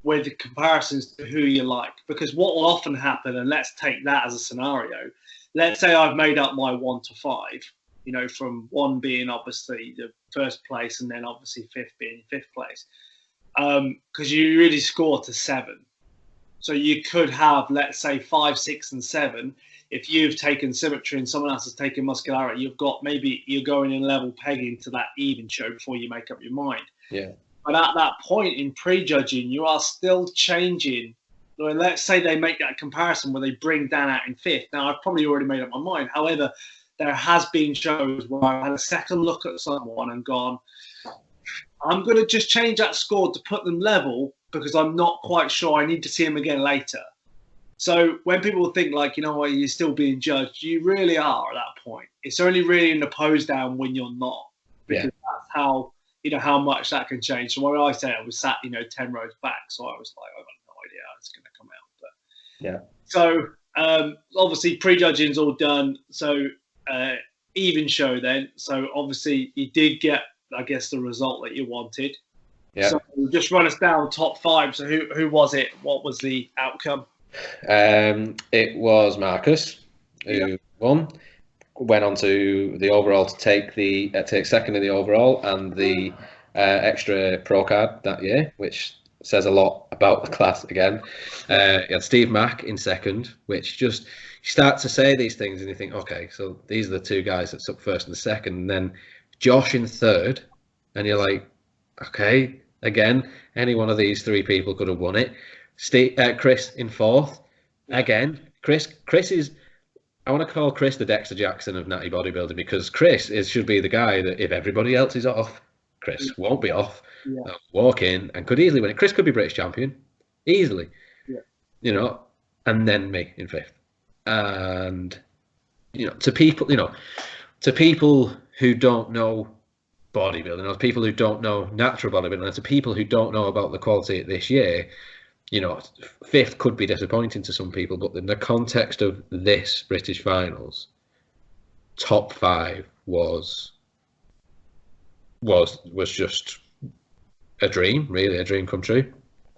with comparisons to who you like. Because what will often happen, and let's take that as a scenario, let's say I've made up my 1 to 5, from 1 being obviously the 1st place and then obviously 5th being 5th place. Because you really score to 7. So you could have, let's say, 5, 6, and 7. If you've taken symmetry and someone else has taken muscularity, maybe you're going in level pegging to that even show before you make up your mind. Yeah. But at that point in prejudging, you are still changing. Let's say they make that comparison where they bring Dan out in 5th. Now, I've probably already made up my mind. However, there has been shows where I've had a second look at someone and gone, I'm going to just change that score to put them level because I'm not quite sure. I need to see them again later. So when people think like, you're still being judged, you really are at that point. It's only really in the pose down when you're not, because that's how, how much that can change. So when I say I was sat, 10 rows back, so I was like, I've got no idea how it's going to come out. But so obviously prejudging's all done. So even show then. So obviously you did get, I guess, the result that you wanted. Yeah. So just run us down top 5. So who was it? What was the outcome? It was Marcus who won. Went on to the overall to take take 2nd in the overall and the extra pro card that year, which says a lot about the class again. You had Steve Mack in 2nd, which just, you start to say these things and you think, okay, so these are the 2 guys that's up 1st and 2nd, and then Josh in 3rd, and you're like, okay, again, any one of these 3 people could have won it. Chris in 4th, again. Chris is, I want to call Chris the Dexter Jackson of Natty bodybuilding, because Chris should be the guy that if everybody else is off, Chris won't be off. Walk in and could easily win it. Chris could be British champion easily. And then me in 5th. And to people who don't know bodybuilding, or people who don't know natural bodybuilding, and to people who don't know about the quality this year, 5th could be disappointing to some people, but in the context of this British finals, top 5 was just a dream, really, a dream come true.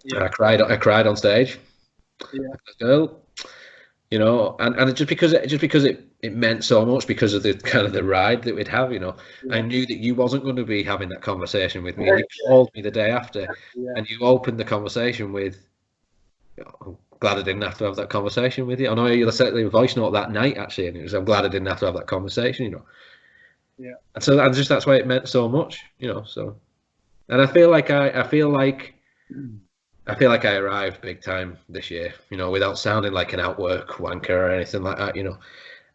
Yeah. I cried on stage. Yeah. Girl, and just because it meant so much, because of the kind of the ride that we'd have, I knew that you wasn't going to be having that conversation with me. You called me the day after, and you opened the conversation with, I'm glad I didn't have to have that conversation with you. I know you sent the voice note that night actually, and it was, I'm glad I didn't have to have that conversation, Yeah. And so that's why it meant so much, So, and I feel like I arrived big time this year, without sounding like an outwork wanker or anything like that.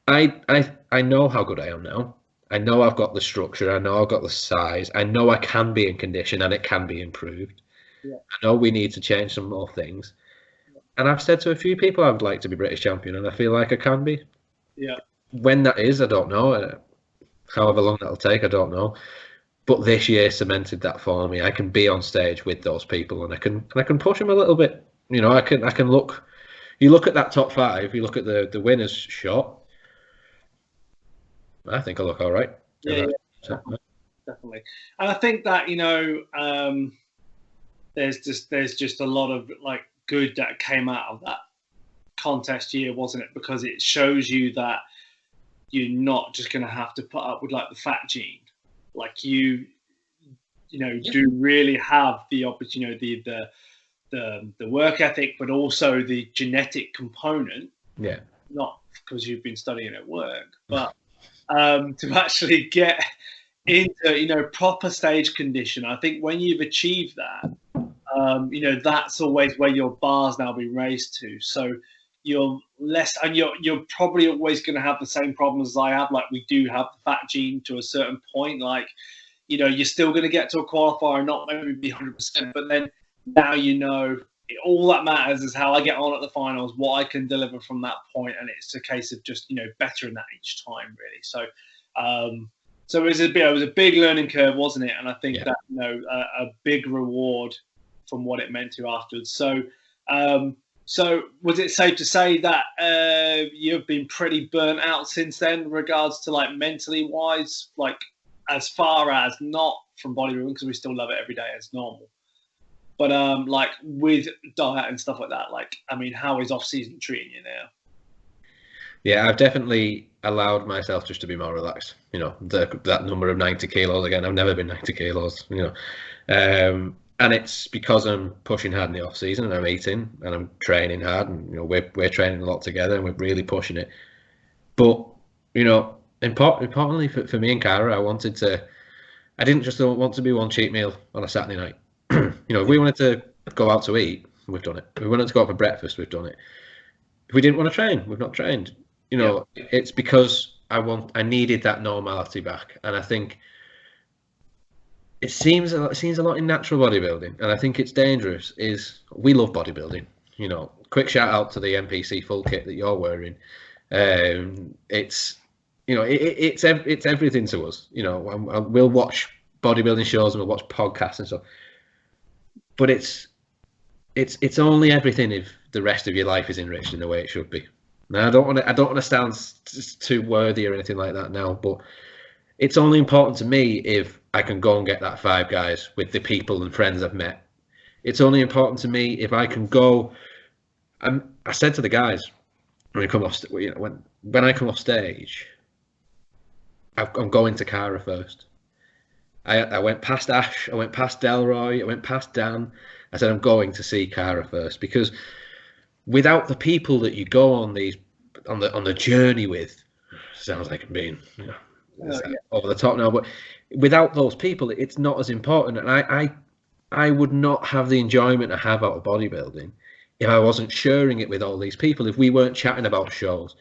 I know how good I am now. I know I've got the structure. I know I've got the size. I know I can be in condition and it can be improved. Yeah. I know we need to change some more things. And I've said to a few people I would like to be British champion, and I feel like I can be. Yeah. When that is, I don't know. However long that'll take, I don't know. But this year cemented that for me. I can be on stage with those people, and I can push them a little bit. I can look. You look at that top 5. You look at the winners shot. I think I look all right. Yeah, definitely. And I think that there's just a lot of like good that came out of that contest year, wasn't it? Because it shows you that you're not just going to have to put up with like the fat gene. Like you do really have the opportunity, the work ethic, but also the genetic component. Yeah. Not because you've been studying at work, but to actually get into proper stage condition. I think when you've achieved that, that's always where your bar's now been raised to. So you're less, and you're probably always going to have the same problems as I have. Like, we do have the fat gene to a certain point. Like, you're still going to get to a qualifier, not maybe be 100%, but then now all that matters is how I get on at the finals, what I can deliver from that point, and it's a case of just bettering that each time, really. So so it was a big learning curve, wasn't it? And I think that a big reward from what it meant to afterwards. So so was it safe to say that you've been pretty burnt out since then, in regards to like mentally wise, like as far as not from bodybuilding, because we still love it every day as normal, but like with diet and stuff like that? Like, I mean, how is off season treating you now? Yeah, I've definitely allowed myself just to be more relaxed. That number of 90 kilos again. I've never been 90 kilos. And it's because I'm pushing hard in the off season, and I'm eating and I'm training hard, and we're training a lot together, and we're really pushing it. But importantly for me and Cara, I didn't just want to be one cheat meal on a Saturday night. If we wanted to go out to eat, we've done it. If we wanted to go out for breakfast, we've done it. If we didn't want to train, we've not trained. It's because I needed that normality back, and I think it seems a lot in natural bodybuilding, and I think it's dangerous. We love bodybuilding. Quick shout out to the NPC full kit that you're wearing. It's everything to us. We'll watch bodybuilding shows and we'll watch podcasts and stuff, but it's only everything if the rest of your life is enriched in the way it should be. Now, I don't want to sound too worthy or anything like that now, but it's only important to me if I can go and get that 5 guys with the people and friends I've met. It's only important to me if I can go. I said to the guys when I come off, when I come off stage, I'm going to Cara first. I went past Ash, I went past Delroy, I went past Dan. I said I'm going to see Cara first, because without the people that you go on the journey with, sounds like I'm being over the top now, but without those people, it's not as important. And I would not have the enjoyment I have out of bodybuilding if I wasn't sharing it with all these people. If we weren't chatting about shows,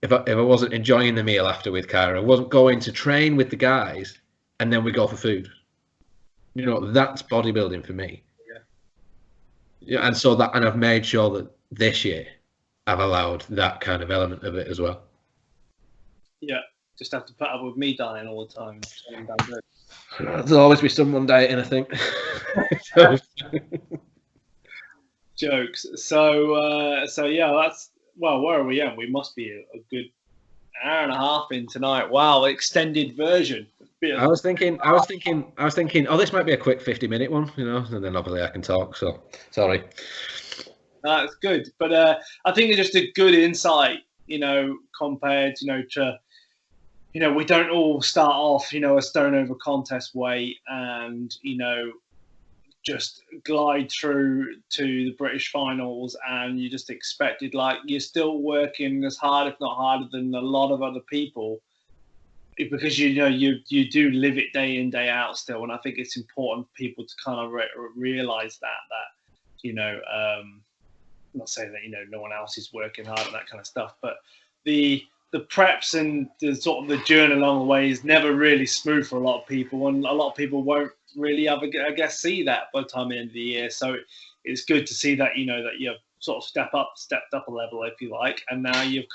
if I wasn't enjoying the meal after with Cara, I wasn't going to train with the guys, and then we go for food. That's bodybuilding for me. Yeah, and I've made sure that this year I've allowed that kind of element of it as well. Yeah, just have to put up with me dying all the time. There'll always be someone dieting, I think. Jokes. So yeah, that's, well, where are we at? We must be a good hour and a half in tonight. Wow, extended version. I was thinking, oh, this might be a quick 50-minute one, and then obviously I can talk. So sorry. That's good, but I think it's just a good insight, compared, to, we don't all start off, a stone over contest weight, and just glide through to the British finals, and you just expected, like, you're still working as hard, if not harder, than a lot of other people, because you do live it day in, day out still. And I think it's important for people to kind of realize that I'm not saying that no one else is working hard and that kind of stuff, but the preps and the sort of the journey along the way is never really smooth for a lot of people, and a lot of people won't really ever, I guess, see that by the time the end of the year. So it's good to see that that you've sort of stepped up a level, if you like, and now you've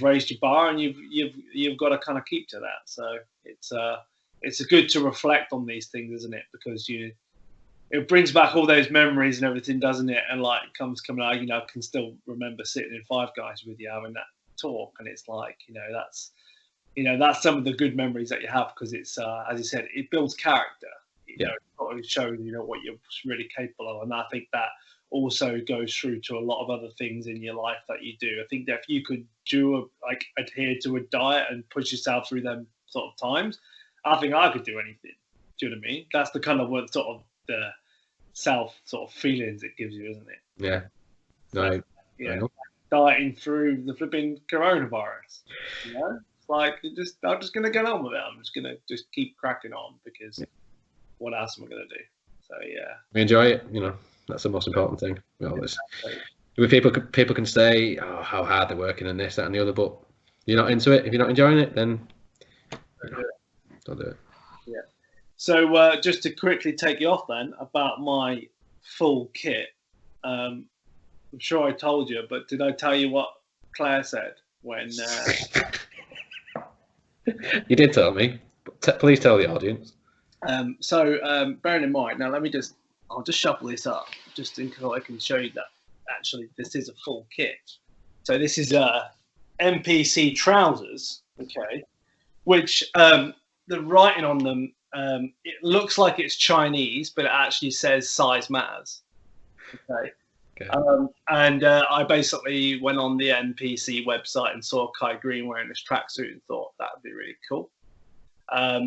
raised your bar, and you've got to kind of keep to that. So it's good to reflect on these things, isn't it? Because it brings back all those memories and everything, doesn't it? And like coming out, I can still remember sitting in Five Guys with you having that talk, and it's like that's some of the good memories that you have, because it's as you said, it builds character. It shows what you're really capable of, and I think that also goes through to a lot of other things in your life that you do. I think that if you could adhere to a diet and push yourself through them sort of times, I think I could do anything. Do you know what I mean? That's the kind of sort of the self sort of feelings it gives you, isn't it? Yeah. No. Yeah. Dieting through the flipping coronavirus. You know? It's like I'm just gonna get on with it. I'm just gonna keep cracking on because what else am I gonna do? So yeah. We enjoy it, you know, that's the most important thing. We always people can say, oh, how hard they're working and this, that and the other, but you're not into it. If you're not enjoying it, then don't do it. Yeah. So just to quickly take you off then about my full kit. I'm sure I told you, but did I tell you what Claire said when? You did tell me. But please tell the audience. So bearing in mind, now I'll just shuffle this up just so I can show you that actually this is a full kit. So this is NPC trousers, okay, which the writing on them, it looks like it's Chinese, but it actually says size matters. Okay. And I basically went on the NPC website and saw Kai Green wearing this tracksuit and thought that would be really cool.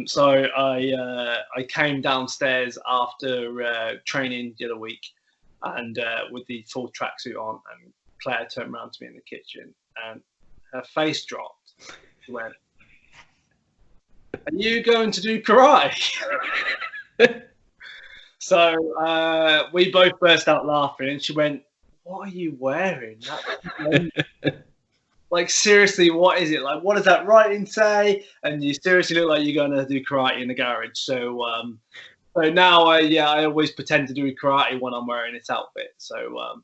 So I came downstairs after training the other week and with the full tracksuit on, and Claire turned around to me in the kitchen and her face dropped. She went, "Are you going to do karate?" So we both burst out laughing, and she went, "What are you wearing? Like, seriously, what is it? Like, what does that writing say? And you seriously look like you're going to do karate in the garage." So so now, I always pretend to do karate when I'm wearing this outfit. So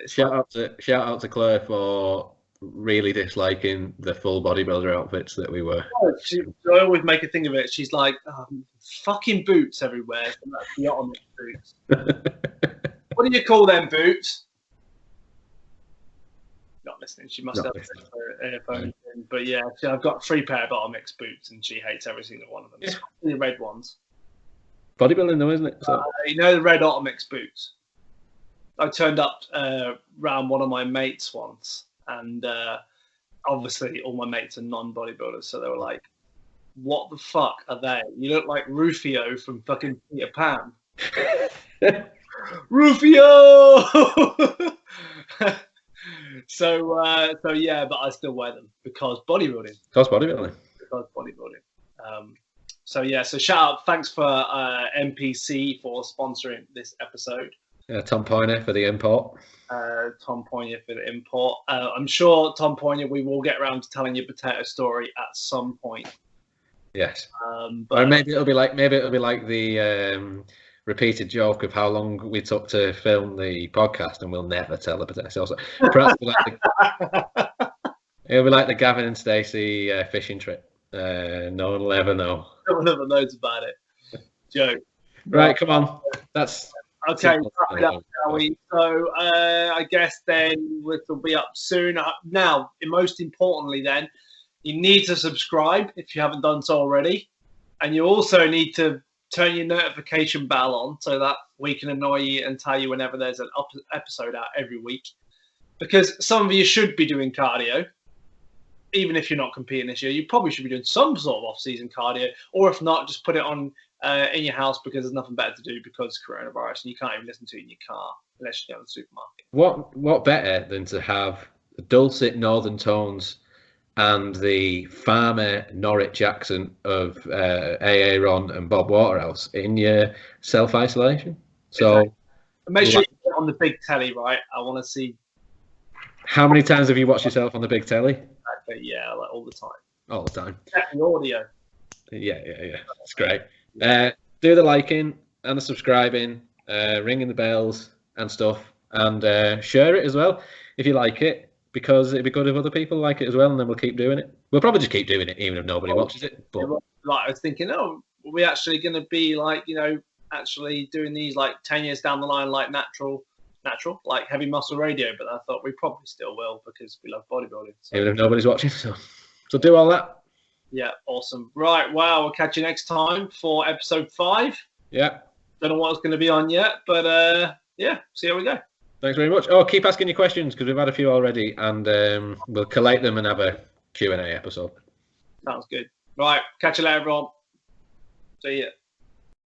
shout out to Claire for really disliking the full bodybuilder outfits that we wear. I always make a thing of it. She's like, fucking boots everywhere. And that's the Ottoman boots. What do you call them boots? Not listening. She must have her earphones in. But yeah, I've got 3 pair of Bottomix boots, and she hates every single one of them. Yeah. The red ones. Bodybuilding though, isn't it? So. You know the red Ottomix boots? I turned up around one of my mates once, and obviously all my mates are non-bodybuilders, so they were like, "What the fuck are they? You look like Rufio from fucking Peter Pan." Rufio! So yeah, but I still wear them because bodybuilding. Because bodybuilding. So yeah, so shout out, thanks for NPC for sponsoring this episode. Yeah, Tom Poyner for the import. Tom Poyner for the import. I'm sure, Tom Poyner, we will get around to telling your potato story at some point. Yes. Or maybe it'll be like the repeated joke of how long we took to film the podcast, and we'll never tell the potato story. Perhaps it'll be like the Gavin and Stacey fishing trip. No one will ever know. No one ever knows about it. Joke. Right, come on. That's okay. Wrap it up, shall we? So I guess then we'll be up soon. Now, most importantly, then you need to subscribe if you haven't done so already, and you also need to turn your notification bell on so that we can annoy you and tell you whenever there's an episode out every week. Because some of you should be doing cardio. Even if you're not competing this year, you probably should be doing some sort of off-season cardio, or if not, just put it on in your house because there's nothing better to do because coronavirus, and you can't even listen to it in your car unless you go to the supermarket. What better than to have the dulcet northern tones and the farmer Norwich accent of Pro Aeronn and Bob Waterhouse in your self-isolation? So exactly. Make sure you put it on the big telly, right? I want to see. How many times have you watched yourself on the big telly? Exactly, yeah, like all the time. All the time. Check the audio. Yeah. That's great. Do the liking and the subscribing, ringing the bells and stuff, and share it as well if you like it, because it'd be good if other people like it as well, and then we'll keep doing it. We'll probably just keep doing it even if nobody watches it. But like I was thinking, are we actually going to be like, actually doing these like 10 years down the line, like natural, like heavy muscle radio? But I thought we probably still will because we love bodybuilding. So. Even if nobody's watching, so do all that. Yeah, awesome. Right, wow, we'll catch you next time for episode 5. Yeah. Don't know what it's going to be on yet, but yeah, see how we go. Thanks very much. Oh, keep asking your questions because we've had a few already, and we'll collate them and have a Q&A episode. Sounds good. Right, catch you later, everyone. See ya.